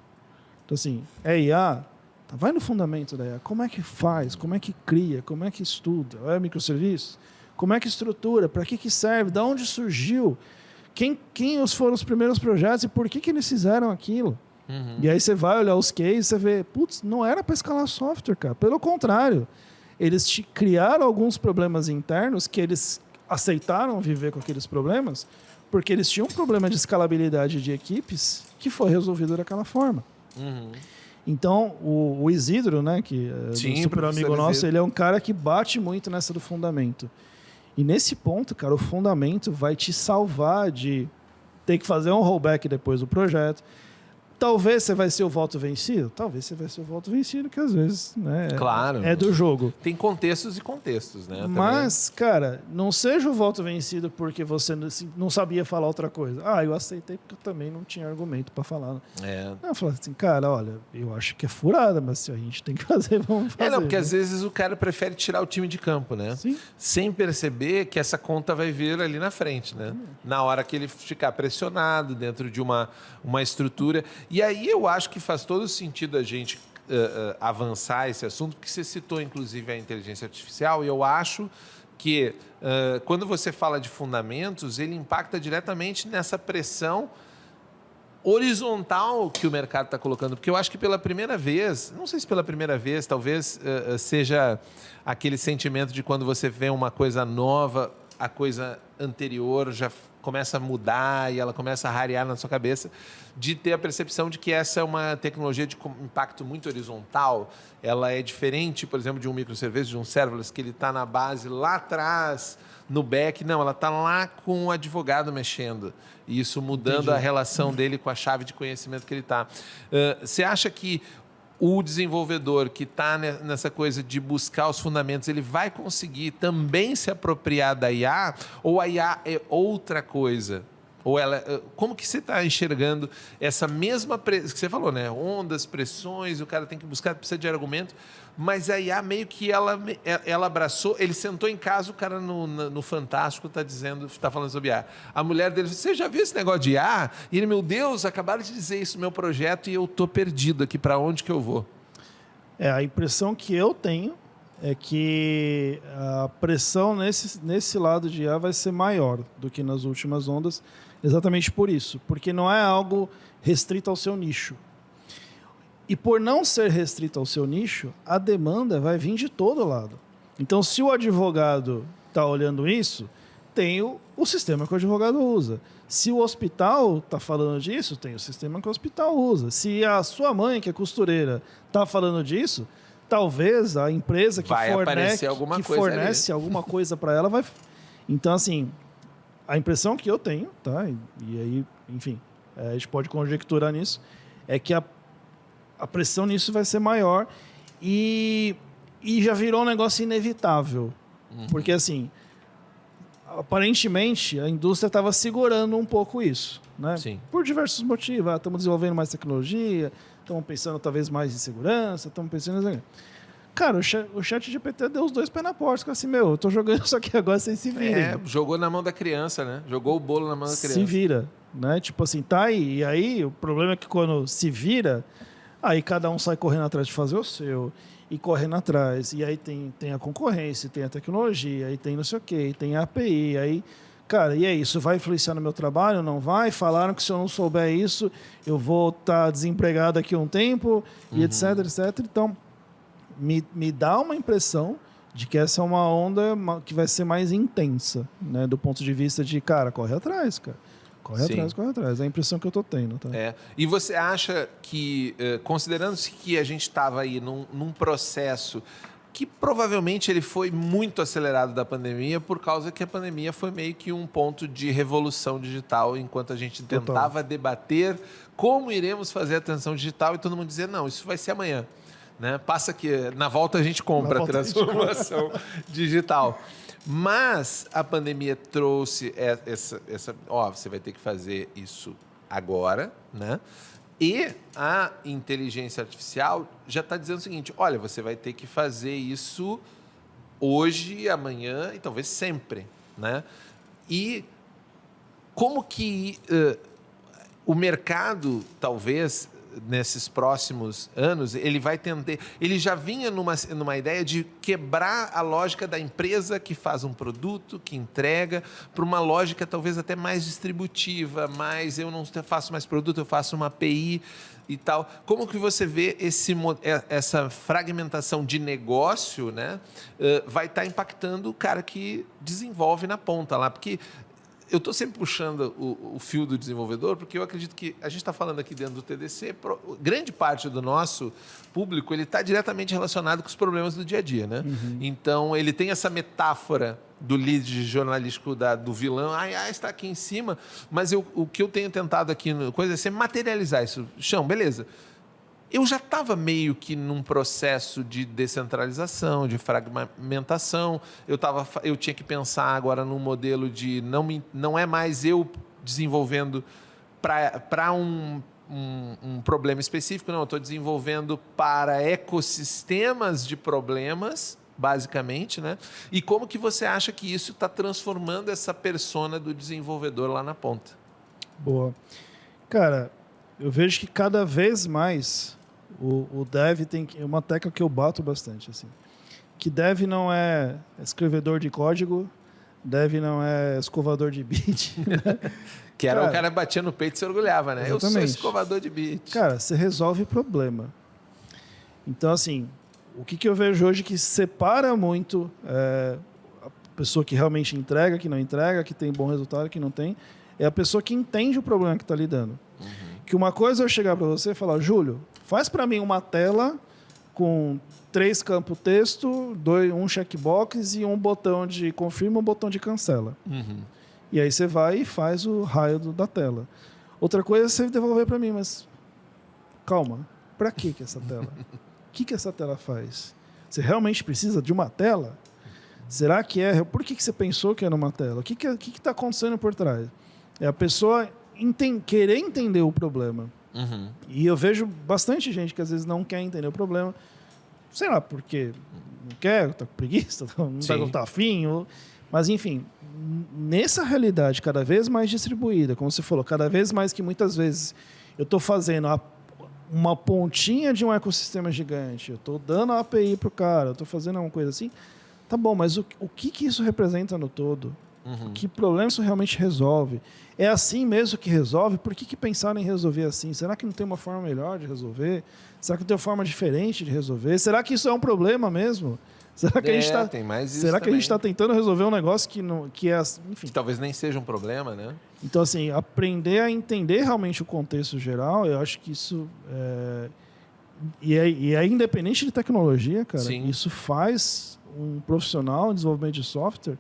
Então assim, IA, vai no fundamento da IA. Como é que faz? Como é que cria? Como é que estuda? É microserviço? Como é que estrutura? Para que serve? Da onde surgiu? Quem foram os primeiros projetos e por que eles fizeram aquilo? E aí você vai olhar os cases, você vê, putz, não era para escalar software, cara. Pelo contrário, eles criaram alguns problemas internos que eles aceitaram viver com aqueles problemas porque eles tinham um problema de escalabilidade de equipes que foi resolvido daquela forma. Então, o Isidro, né, que é um super amigo nosso, ele é um cara que bate muito nessa do fundamento. E nesse ponto, cara, o fundamento vai te salvar de ter que fazer um rollback depois do projeto. Talvez você vai ser o voto vencido? Talvez você vai ser o voto vencido, que às vezes, né, claro, é do jogo. Tem contextos e contextos, né? Mas, cara, não seja o voto vencido porque você não sabia falar outra coisa. Eu aceitei porque eu também não tinha argumento para falar. Eu falei assim, cara, olha, eu acho que é furada, mas se a gente tem que fazer, vamos fazer. Não, porque às vezes o cara prefere tirar o time de campo, né? Sim. Sem perceber que essa conta vai vir ali na frente, né? Na hora que ele ficar pressionado dentro de uma estrutura. E aí eu acho que faz todo sentido a gente avançar esse assunto, porque você citou, inclusive, a inteligência artificial, e eu acho que quando você fala de fundamentos, ele impacta diretamente nessa pressão horizontal que o mercado está colocando. Porque eu acho que pela primeira vez, não sei se pela primeira vez, talvez seja aquele sentimento de quando você vê uma coisa nova, a coisa anterior já começa a mudar e ela começa a rarear na sua cabeça, de ter a percepção de que essa é uma tecnologia de impacto muito horizontal. Ela é diferente, por exemplo, de um microserviço, de um serverless, que ele está na base lá atrás, no back. Não, ela está lá com o advogado mexendo. E isso mudando a relação dele com a chave de conhecimento que ele está. Você acha que o desenvolvedor que está nessa coisa de buscar os fundamentos, ele vai conseguir também se apropriar da IA? Ou a IA é outra coisa? Ou como que você está enxergando essa mesma que você falou, né? Ondas, pressões, o cara tem que buscar, precisa de argumento, mas a IA meio que ela abraçou, ele sentou em casa, o cara no Fantástico está falando sobre IA. A mulher dele disse, você já viu esse negócio de IA? E ele, meu Deus, acabaram de dizer isso no meu projeto e eu estou perdido aqui, para onde que eu vou? A impressão que eu tenho é que a pressão nesse lado de IA vai ser maior do que nas últimas ondas, exatamente por isso, porque não é algo restrito ao seu nicho. E por não ser restrito ao seu nicho, a demanda vai vir de todo lado. Então, se o advogado está olhando isso, tem o sistema que o advogado usa. Se o hospital está falando disso, tem o sistema que o hospital usa. Se a sua mãe, que é costureira, está falando disso, talvez a empresa que Vai aparecer fornece alguma coisa para ela vai... Então, assim, a impressão que eu tenho, tá? E aí, enfim, a gente pode conjecturar nisso, é que a pressão nisso vai ser maior e já virou um negócio inevitável. Porque, assim, aparentemente, a indústria estava segurando um pouco isso, né? Sim. Por diversos motivos. Estamos desenvolvendo mais tecnologia, estamos pensando talvez mais em segurança, estamos pensando em... Cara, o chat GPT deu os 2 pés na porta. Ficou assim, eu tô jogando isso aqui agora, vocês se virem. Jogou na mão da criança, né? Jogou o bolo na mão da criança. Se vira, né? Tipo assim, tá aí. E aí, o problema é que quando se vira, aí cada um sai correndo atrás de fazer o seu. E correndo atrás. E aí tem a concorrência, tem a tecnologia, aí tem não sei o quê, tem a API, aí... Cara, e aí, isso vai influenciar no meu trabalho? Não vai? Falaram que se eu não souber isso, eu vou estar desempregado daqui a um tempo, e etc, etc. Então, me dá uma impressão de que essa é uma onda que vai ser mais intensa, né? Do ponto de vista de, cara, corre atrás, cara. Corre atrás. É a impressão que eu tô tendo, tá? E você acha que, considerando-se que a gente estava aí num processo que provavelmente ele foi muito acelerado da pandemia, por causa que a pandemia foi meio que um ponto de revolução digital, enquanto a gente tentava debater como iremos fazer a transição digital e todo mundo dizia, não, isso vai ser amanhã. Né? Passa que na volta a gente compra a transformação digital. Mas a pandemia trouxe você vai ter que fazer isso agora, né? E a inteligência artificial já está dizendo o seguinte, olha, você vai ter que fazer isso hoje, amanhã e talvez sempre, né? E como que o mercado, talvez, nesses próximos anos, ele vai tender... Ele já vinha numa ideia de quebrar a lógica da empresa que faz um produto, que entrega, para uma lógica talvez até mais distributiva, mais eu não faço mais produto, eu faço uma API e tal. Como que você vê essa fragmentação de negócio, né, vai estar impactando o cara que desenvolve na ponta lá? Porque... eu estou sempre puxando o fio do desenvolvedor, porque eu acredito que a gente está falando aqui dentro do TDC, grande parte do nosso público ele está diretamente relacionado com os problemas do dia a dia, né? Então, ele tem essa metáfora do lead jornalístico do vilão, está aqui em cima, mas o que eu tenho tentado aqui é sempre materializar isso. Chão, beleza. Eu já estava meio que num processo de descentralização, de fragmentação. Eu tinha que pensar agora num modelo de não é mais eu desenvolvendo para um problema específico, não. Eu estou desenvolvendo para ecossistemas de problemas, basicamente, né? E como que você acha que isso está transformando essa persona do desenvolvedor lá na ponta? Boa. Cara, eu vejo que cada vez mais o dev tem uma tecla que eu bato bastante, assim, que dev não é escrevedor de código, dev não é escovador de bit. Que era o cara batia no peito e se orgulhava, né? Exatamente. Eu sou escovador de bit. Cara, você resolve problema. Então, assim, o que eu vejo hoje que separa muito a pessoa que realmente entrega, que não entrega, que tem bom resultado, que não tem, é a pessoa que entende o problema que está lidando. Que uma coisa é eu chegar para você e falar, Júlio, faz para mim uma tela com 3 campos texto, um checkbox e um botão de confirma e um botão de cancela. E aí você vai e faz o raio da tela. Outra coisa é você devolver para mim, mas calma, para que essa tela? O que essa tela faz? Você realmente precisa de uma tela? Será que é? Por que você pensou que era uma tela? O que está acontecendo por trás? É a pessoa querer entender o problema. E eu vejo bastante gente que às vezes não quer entender o problema, sei lá, porque não quer, está com preguiça, não está afim, mas enfim, nessa realidade cada vez mais distribuída, como você falou, cada vez mais que muitas vezes eu estou fazendo uma pontinha de um ecossistema gigante, eu estou dando a API para o cara, eu estou fazendo uma coisa assim, tá bom, mas o que isso representa no todo? Que problema isso realmente resolve? É assim mesmo que resolve? Por que pensaram em resolver assim? Será que não tem uma forma melhor de resolver? Será que não tem uma forma diferente de resolver? Será que isso é um problema mesmo? Será que a gente tá, tem mais isso será que a gente está também. tentando resolver um negócio que não, que é, enfim. Que talvez nem seja um problema, né? Então, assim, aprender a entender realmente o contexto geral, eu acho que isso e é independente de tecnologia, cara. Sim. Isso faz um profissional em desenvolvimento de software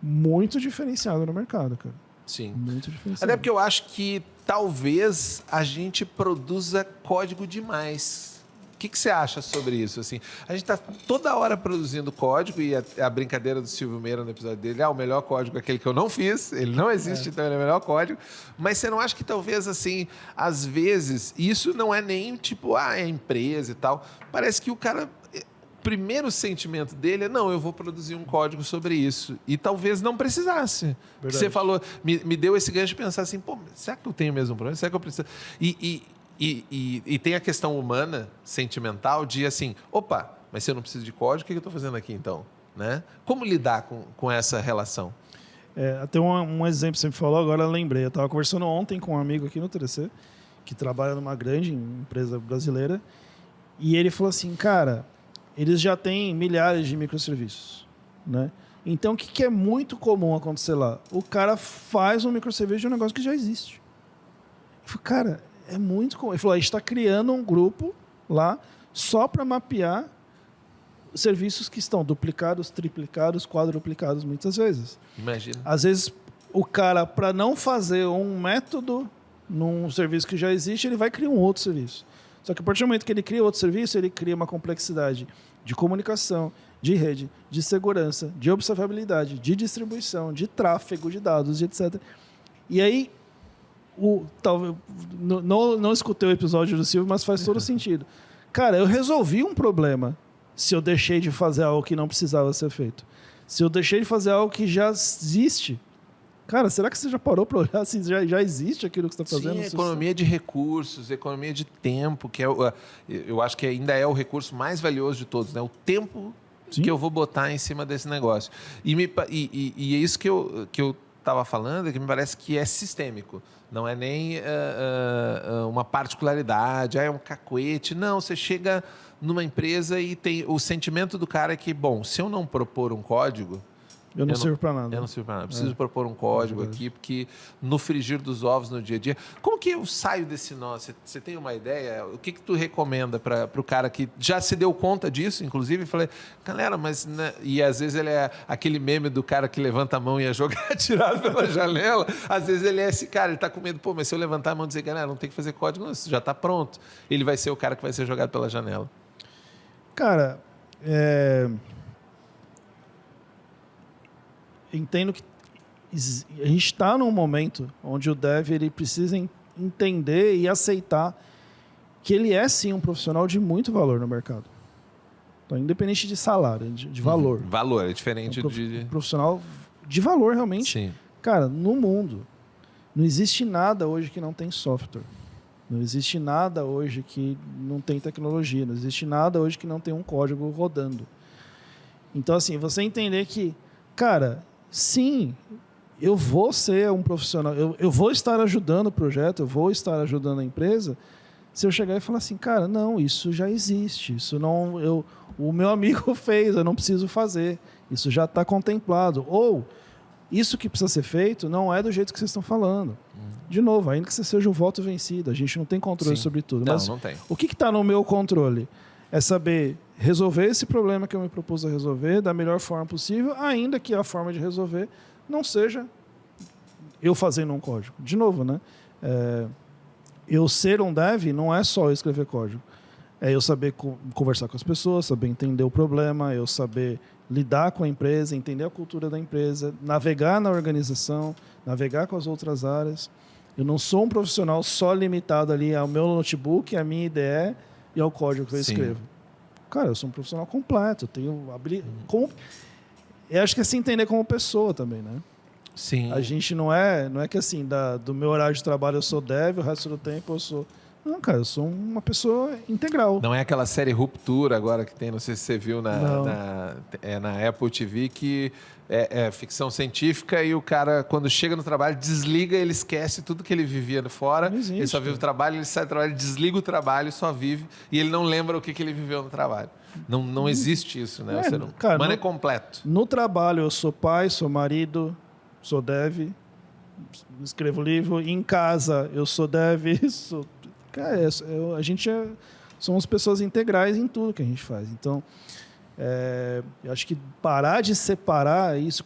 muito diferenciado no mercado, cara. Sim. Muito diferenciado. Até porque eu acho que talvez a gente produza código demais. O que você acha sobre isso? Assim, a gente está toda hora produzindo código e a brincadeira do Silvio Meira no episódio dele, o melhor código é aquele que eu não fiz, ele não existe, então ele é o melhor código. Mas você não acha que talvez, assim, às vezes, isso não é nem tipo, é empresa e tal. Parece que o cara... O primeiro sentimento dele é, não, eu vou produzir um código sobre isso. E talvez não precisasse. Porque você falou, me deu esse gancho de pensar assim, pô, será que eu tenho o mesmo problema? Será que eu preciso... E tem a questão humana, sentimental, de assim, opa, mas se eu não preciso de código, o que eu estou fazendo aqui então? Né? Como lidar com essa relação? Até um exemplo que você me falou, agora eu lembrei. Eu estava conversando ontem com um amigo aqui no TDC, que trabalha numa grande empresa brasileira, e ele falou assim, cara, eles já têm milhares de microserviços, né? Então, o que é muito comum acontecer lá? O cara faz um microserviço de um negócio que já existe. Eu falei, cara, é muito comum. Ele falou, a gente está criando um grupo lá só para mapear serviços que estão duplicados, triplicados, quadruplicados muitas vezes. Imagina. Às vezes, o cara, para não fazer um método num serviço que já existe, ele vai criar um outro serviço. Só que a partir do momento que ele cria outro serviço, ele cria uma complexidade de comunicação, de rede, de segurança, de observabilidade, de distribuição, de tráfego de dados, etc. E aí, não escutei o episódio do Silvio, mas faz todo sentido. Cara, eu resolvi um problema se eu deixei de fazer algo que não precisava ser feito. Se eu deixei de fazer algo que já existe. Cara, será que você já parou para olhar se já existe aquilo que você está fazendo? Sim, economia de recursos, economia de tempo, que eu acho que ainda é o recurso mais valioso de todos, né? O tempo que eu vou botar em cima desse negócio. E é isso que eu estava falando, que me parece que é sistêmico. Não é nem uma particularidade, é um cacuete. Não, você chega numa empresa e tem o sentimento do cara que, bom, se eu não propor um código... Eu não sirvo para nada. Eu não sirvo para nada. Preciso propor um código aqui, porque no frigir dos ovos, no dia a dia... Como que eu saio desse nó? Você tem uma ideia? O que tu recomenda para o cara que já se deu conta disso, inclusive? E falei, galera, mas... Né? E às vezes ele é aquele meme do cara que levanta a mão e é jogar tirado pela janela. Às vezes ele é esse cara, ele está com medo. Pô, mas se eu levantar a mão e dizer, galera, não tem que fazer código, não, isso já está pronto. Ele vai ser o cara que vai ser jogado pela janela. Cara, entendo que a gente está num momento onde o dev ele precisa entender e aceitar que ele é sim um profissional de muito valor no mercado. Então, independente de salário, de valor. Valor, é diferente Um profissional de valor realmente. Sim. Cara, no mundo, não existe nada hoje que não tem software. Não existe nada hoje que não tem tecnologia. Não existe nada hoje que não tem um código rodando. Então, assim, você entender que, cara, sim, eu vou ser um profissional, eu vou estar ajudando o projeto, eu vou estar ajudando a empresa, se eu chegar e falar assim, cara, não, isso já existe, isso não, o meu amigo fez, eu não preciso fazer, isso já está contemplado. Ou, isso que precisa ser feito não é do jeito que vocês estão falando. De novo, ainda que você seja o voto vencido, a gente não tem controle sobre tudo. Mas não tem. o que está no meu controle? É saber resolver esse problema que eu me propus a resolver da melhor forma possível, ainda que a forma de resolver não seja eu fazendo um código. De novo, né? Eu ser um dev não é só eu escrever código. É eu saber conversar com as pessoas, saber entender o problema, eu saber lidar com a empresa, entender a cultura da empresa, navegar na organização, navegar com as outras áreas. Eu não sou um profissional só limitado ali ao meu notebook, à minha IDE e ao código que eu escrevo. Cara, eu sou um profissional completo, eu tenho eu acho que é se entender como pessoa também, né? Sim. A gente não é que assim, do meu horário de trabalho eu sou dev, o resto do tempo eu sou Não, cara, eu sou uma pessoa integral. Não é aquela série Ruptura agora que tem, não sei se você viu Não. na Apple TV, que é ficção científica e o cara, quando chega no trabalho, desliga, ele esquece tudo que ele vivia no fora. Não existe, Ele só vive o trabalho, ele sai do trabalho, ele desliga o trabalho, só vive e ele não lembra o que ele viveu no trabalho. Não existe isso, né? Cara, Humano é completo. No trabalho eu sou pai, sou marido, sou dev, escrevo livro. Em casa eu sou dev, sou... Cara, a gente somos pessoas integrais em tudo que a gente faz. Então, eu acho que parar de separar isso,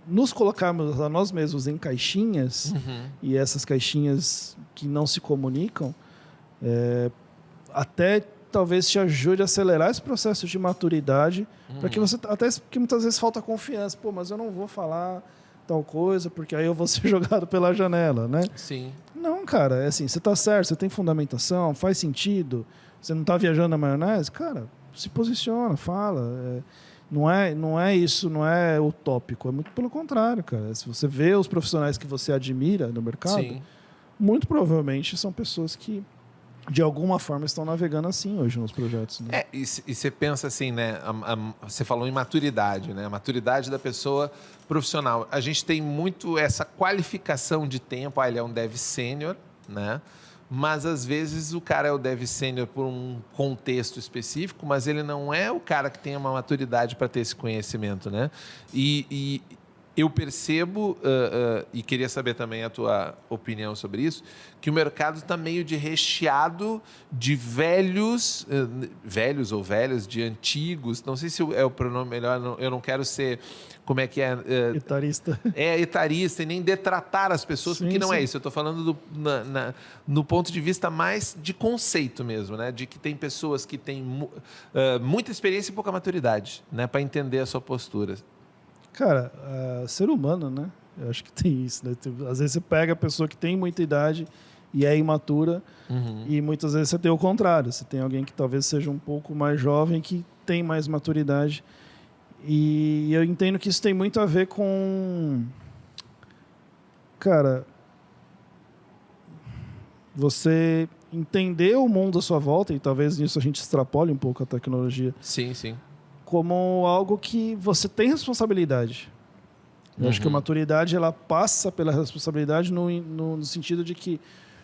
nos colocarmos a nós mesmos em caixinhas, e essas caixinhas que não se comunicam, até talvez te ajude a acelerar esse processo de maturidade, para que você, até que muitas vezes falta confiança. Pô, mas eu não vou falar tal coisa, porque aí eu vou ser jogado pela janela, né? Sim. Não, cara, é assim, você tá certo, você tem fundamentação, faz sentido, você não tá viajando na maionese, cara, se posiciona, fala. Não é isso, não é utópico, é muito pelo contrário, cara. Se você vê os profissionais que você admira no mercado, Sim. muito provavelmente são pessoas que, de alguma forma, estão navegando assim hoje nos projetos. Né? E você pensa assim, né? Você falou em maturidade, né? A maturidade da pessoa profissional. A gente tem muito essa qualificação de tempo. Ele é um dev sênior, né? Mas, às vezes, o cara é o dev sênior por um contexto específico, mas ele não é o cara que tem uma maturidade para ter esse conhecimento, né? E eu percebo, e queria saber também a tua opinião sobre isso, que o mercado está meio de recheado de velhos ou velhas, de antigos, não sei se é o pronome melhor, eu não quero ser, como é que é? Etarista. Etarista e nem detratar as pessoas, Sim, porque não é sim. isso, eu estou falando no ponto de vista mais de conceito mesmo, né? De que tem pessoas que têm muita experiência e pouca maturidade, né? Para entender a sua postura. Cara, ser humano, né? Eu acho que tem isso, né? Às vezes você pega a pessoa que tem muita idade e é imatura, e muitas vezes você tem o contrário. Você tem alguém que talvez seja um pouco mais jovem, que tem mais maturidade. E eu entendo que isso tem muito a ver com... Cara, você entender o mundo à sua volta, e talvez nisso a gente extrapole um pouco a tecnologia, Sim, sim. como algo que você tem responsabilidade. Eu acho que a maturidade ela passa pela responsabilidade no sentido de que,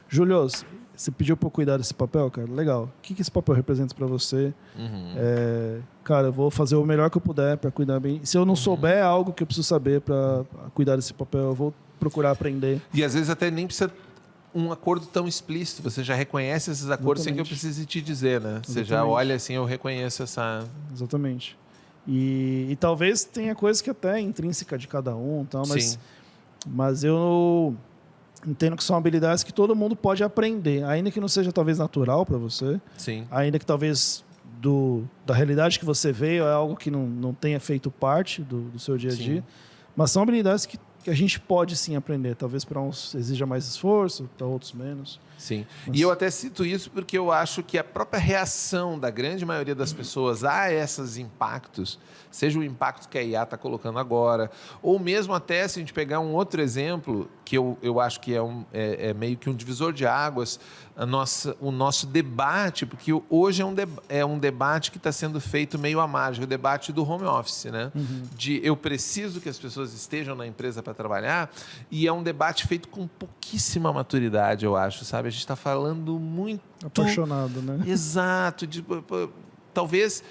Júlio, você pediu para eu cuidar desse papel, cara? Legal. O que esse papel representa para você? Cara, eu vou fazer o melhor que eu puder para cuidar bem. Se eu não souber algo que eu preciso saber para cuidar desse papel, eu vou procurar aprender. E às vezes até nem precisa um acordo tão explícito. Você já reconhece esses acordos sem que eu precise te dizer, né? Você já olha assim, eu reconheço essa... Exatamente. E talvez tenha coisa que até é intrínseca de cada um, tal, mas eu entendo que são habilidades que todo mundo pode aprender, ainda que não seja talvez natural para você, Sim. ainda que talvez da realidade que você veio é algo que não tenha feito parte do seu dia a dia, mas são habilidades que a gente pode sim aprender. Talvez para uns exija mais esforço, para outros menos. Sim. E eu até cito isso porque eu acho que a própria reação da grande maioria das pessoas a esses impactos, seja o impacto que a IA está colocando agora, ou mesmo até se a gente pegar um outro exemplo, que eu acho que é meio que um divisor de águas, o nosso debate, porque hoje é um debate que está sendo feito meio à margem, o debate do home office, né? De eu preciso que as pessoas estejam na empresa para trabalhar, e é um debate feito com pouquíssima maturidade, eu acho, sabe? A gente está falando muito... Apaixonado, né? Exato. Talvez...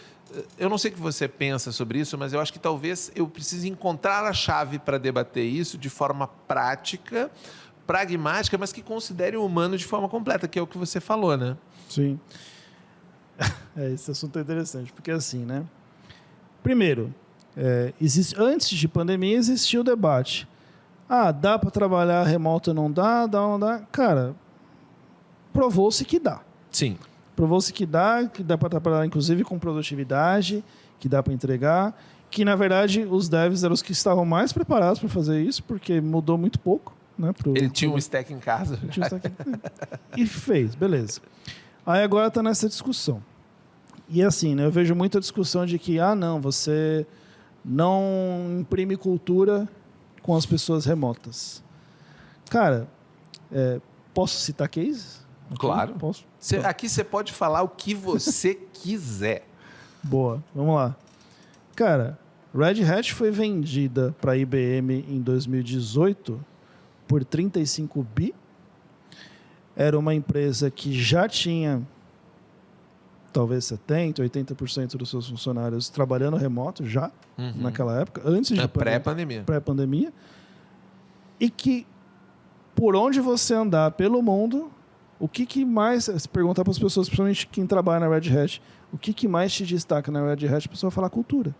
Eu não sei o que você pensa sobre isso, mas eu acho que talvez eu precise encontrar a chave para debater isso de forma prática, pragmática, mas que considere o humano de forma completa, que é o que você falou, né? Sim. Esse assunto é interessante, porque assim, né? Primeiro, antes de pandemia existia o debate. Dá para trabalhar remoto ou não dá? Dá ou não dá? Cara, provou-se que dá. Sim. Provou-se que dá para trabalhar, inclusive, com produtividade, que dá para entregar, que, na verdade, os devs eram os que estavam mais preparados para fazer isso, porque mudou muito pouco. Né, Ele tinha um stack em casa. E fez, beleza. Aí agora está nessa discussão. E assim, né, eu vejo muita discussão de que, não, você não imprime cultura com as pessoas remotas. Cara, posso citar cases? Claro. Posso? Aqui você pode falar o que você quiser. Boa, vamos lá. Cara, Red Hat foi vendida para a IBM em 2018 por 35 bi. Era uma empresa que já tinha talvez 70%, 80% dos seus funcionários trabalhando remoto já, naquela época, antes de Pré-pandemia. pré-pandemia. E que, por onde você andar pelo mundo, o que mais, se perguntar para as pessoas, principalmente quem trabalha na Red Hat, o que mais te destaca na Red Hat, a pessoa vai falar cultura.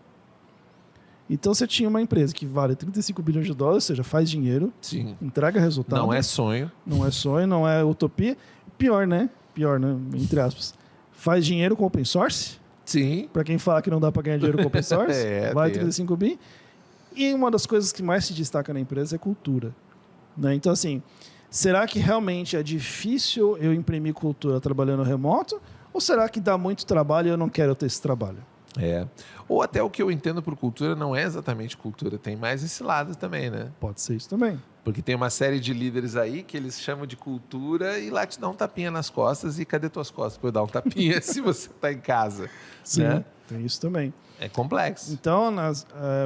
Então você tinha uma empresa que vale 35 bilhões de dólares, ou seja, faz dinheiro, Sim. entrega resultado. Não é sonho. Não é sonho, não é utopia. Pior, né? Pior, né? Entre aspas. Faz dinheiro com open source. Sim. Para quem fala que não dá para ganhar dinheiro com open source, vale 35 bi. E uma das coisas que mais se destaca na empresa é cultura. Né? Então, assim, será que realmente é difícil eu imprimir cultura trabalhando remoto? Ou será que dá muito trabalho e eu não quero ter esse trabalho? Ou até o que eu entendo por cultura não é exatamente cultura, tem mais esse lado também, né? Pode ser isso também. Porque tem uma série de líderes aí que eles chamam de cultura e lá te dá um tapinha nas costas e cadê tuas costas para eu dar um tapinha se você está em casa? Sim, né? tem isso também. É complexo. Então,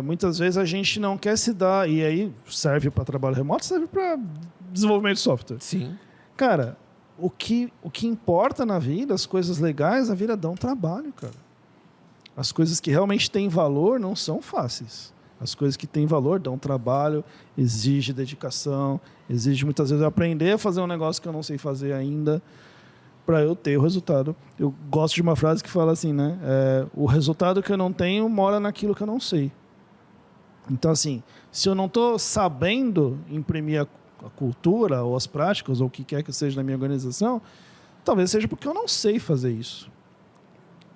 muitas vezes a gente não quer se dar, e aí serve para trabalho remoto, serve para desenvolvimento de software. Sim. Cara, o que importa na vida, as coisas legais, a vida dá um trabalho, cara. As coisas que realmente têm valor não são fáceis. As coisas que têm valor dão trabalho, exige dedicação, exige muitas vezes eu aprender a fazer um negócio que eu não sei fazer ainda para eu ter o resultado. Eu gosto de uma frase que fala assim, né? O resultado que eu não tenho mora naquilo que eu não sei. Então, assim, se eu não estou sabendo imprimir a cultura ou as práticas ou o que quer que seja na minha organização, talvez seja porque eu não sei fazer isso.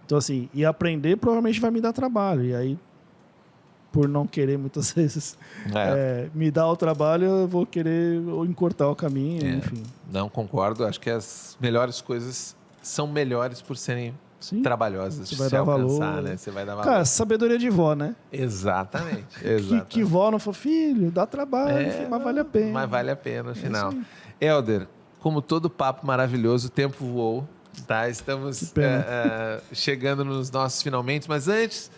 Então, assim, e aprender provavelmente vai me dar trabalho. E aí, por não querer muitas vezes me dar o trabalho, eu vou querer encurtar o caminho, enfim. Não concordo. Acho que as melhores coisas são melhores por serem trabalhosas. Você vai dar valor. Né? Você vai dar valor. Cara, sabedoria de vó, né? Exatamente. Que vó não falou, filho, dá trabalho, mas vale a pena. Mas vale a pena no final. Helder, como todo papo maravilhoso, o tempo voou. Tá, estamos chegando nos nossos finalmente, mas antes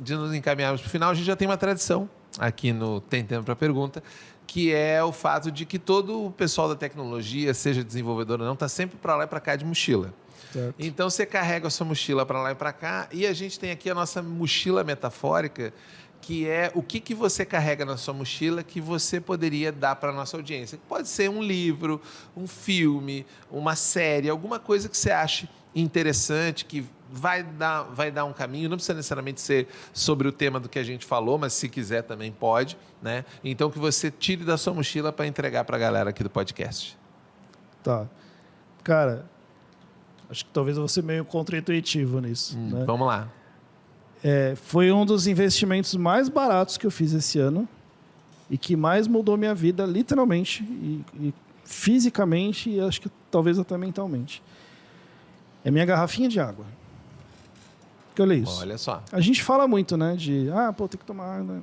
de nos encaminharmos para o final, a gente já tem uma tradição aqui no Tem Tempo para Pergunta, que é o fato de que todo o pessoal da tecnologia, seja desenvolvedor ou não, está sempre para lá e para cá de mochila. Certo. Então você carrega a sua mochila para lá e para cá e a gente tem aqui a nossa mochila metafórica, que é o que você carrega na sua mochila que você poderia dar para a nossa audiência. Pode ser um livro, um filme, uma série, alguma coisa que você ache interessante, que vai dar um caminho. Não precisa necessariamente ser sobre o tema do que a gente falou, mas se quiser também pode, né? Então que você tire da sua mochila para entregar para a galera aqui do podcast. Tá. Cara, acho que talvez eu vou ser meio contra-intuitivo nisso. Né? Vamos lá. Foi um dos investimentos mais baratos que eu fiz esse ano e que mais mudou minha vida, literalmente, e fisicamente, e acho que talvez até mentalmente. É minha garrafinha de água. Que olha isso. Olha só. A gente fala muito, né? Tem que tomar água.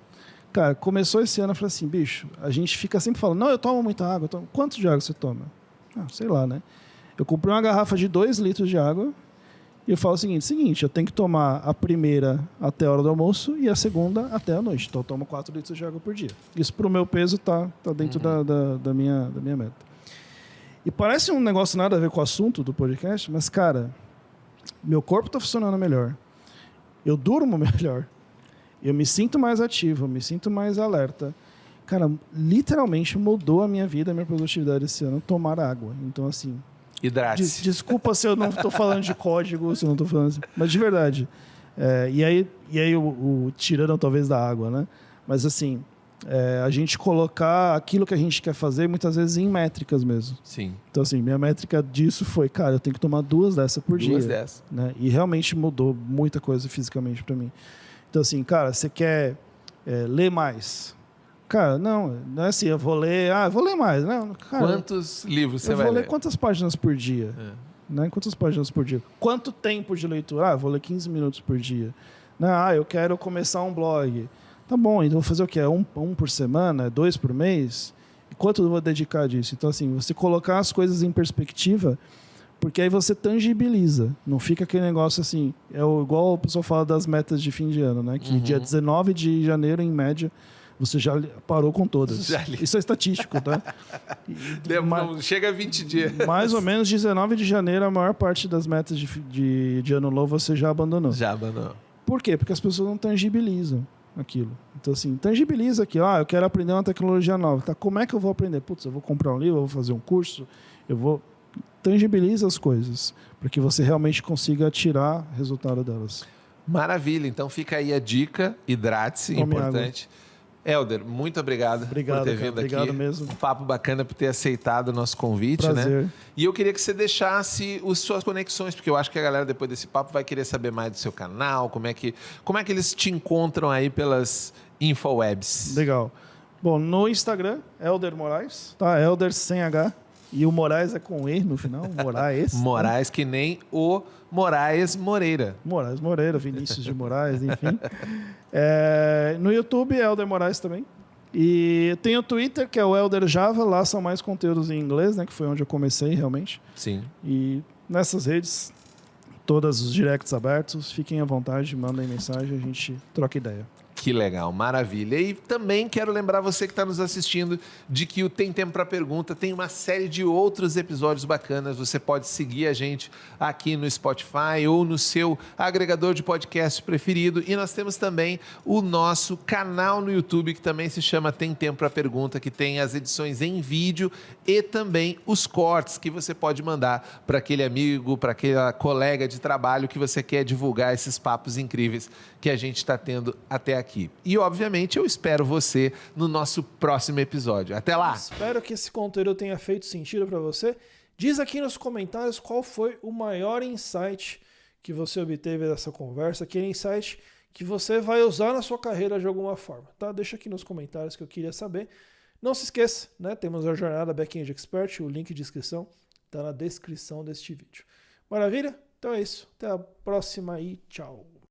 Cara, começou esse ano, eu falei assim, bicho, a gente fica sempre falando, não, eu tomo muita água. Quanto de água você toma? Sei lá, né? Eu comprei uma garrafa de 2 litros de água e eu falo o seguinte, eu tenho que tomar a primeira até a hora do almoço e a segunda até a noite. Então eu tomo 4 litros de água por dia. Isso pro meu peso tá dentro da minha meta. E parece um negócio nada a ver com o assunto do podcast, mas, cara, meu corpo tá funcionando melhor. Eu durmo melhor. Eu me sinto mais ativo, eu me sinto mais alerta. Cara, literalmente mudou a minha vida, a minha produtividade esse ano, tomar água. Então, assim... Hidrate-se. Desculpa se eu não estou falando de código, se eu não estou falando... Mas de verdade. E aí o tirando talvez da água, né? Mas, assim, a gente colocar aquilo que a gente quer fazer, muitas vezes em métricas mesmo. Sim. Então, assim, minha métrica disso foi, cara, eu tenho que tomar 2 dessas por dia. 2 dessas. Né? E realmente mudou muita coisa fisicamente para mim. Então, assim, cara, você quer ler mais? Cara, não é assim, eu vou ler mais. Não, cara, quantos livros você vai ler? Eu vou ler quantas páginas por dia? Né? Quantas páginas por dia? Quanto tempo de leitura? Eu vou ler 15 minutos por dia. Eu quero começar um blog. Tá bom, então vou fazer o quê? Um por semana? 2 por mês? Quanto eu vou dedicar disso? Então, assim, você colocar as coisas em perspectiva, porque aí você tangibiliza. Não fica aquele negócio assim, igual o pessoal fala das metas de fim de ano, né? Que dia 19 de janeiro, em média, você já parou com todas. Isso é estatístico, tá? Não chega a 20 dias. Mais ou menos 19 de janeiro, a maior parte das metas de ano novo você já abandonou. Já abandonou. Por quê? Porque as pessoas não tangibilizam aquilo. Então, assim, tangibiliza aqui. Eu quero aprender uma tecnologia nova. Tá, como é que eu vou aprender? Putz, eu vou comprar um livro, eu vou fazer um curso, eu vou... Tangibiliza as coisas, para que você realmente consiga tirar resultado delas. Maravilha. Então fica aí a dica, hidrate-se, importante. Helder, muito obrigado por ter vindo aqui. Obrigado mesmo. Um papo bacana por ter aceitado o nosso convite, Prazer. né? E eu queria que você deixasse as suas conexões, porque eu acho que a galera, depois desse papo, vai querer saber mais do seu canal, como é que eles te encontram aí pelas infowebs. Legal. Bom, no Instagram, Helder Moraes, tá? Helder sem H. E o Moraes é com E no final, Moraes. Moraes, que nem o Moraes Moreira. Moraes Moreira, Vinícius de Moraes, enfim. No YouTube, Helder Moraes também. E tem o Twitter, que é o Helder Java. Lá são mais conteúdos em inglês, né? Que foi onde eu comecei, realmente. Sim. E nessas redes, todos os directs abertos. Fiquem à vontade, mandem mensagem, a gente troca ideia. Que legal, maravilha. E também quero lembrar você que está nos assistindo de que o Tem Tempo para Pergunta tem uma série de outros episódios bacanas. Você pode seguir a gente aqui no Spotify ou no seu agregador de podcast preferido. E nós temos também o nosso canal no YouTube, que também se chama Tem Tempo para Pergunta, que tem as edições em vídeo e também os cortes que você pode mandar para aquele amigo, para aquela colega de trabalho que você quer divulgar esses papos incríveis que a gente está tendo até aqui. E, obviamente, eu espero você no nosso próximo episódio. Até lá! Espero que esse conteúdo tenha feito sentido para você. Diz aqui nos comentários qual foi o maior insight que você obteve dessa conversa, aquele insight que você vai usar na sua carreira de alguma forma, tá? Deixa aqui nos comentários que eu queria saber. Não se esqueça, né? Temos a jornada Back-end Expert, o link de inscrição está na descrição deste vídeo. Maravilha? Então é isso. Até a próxima e tchau!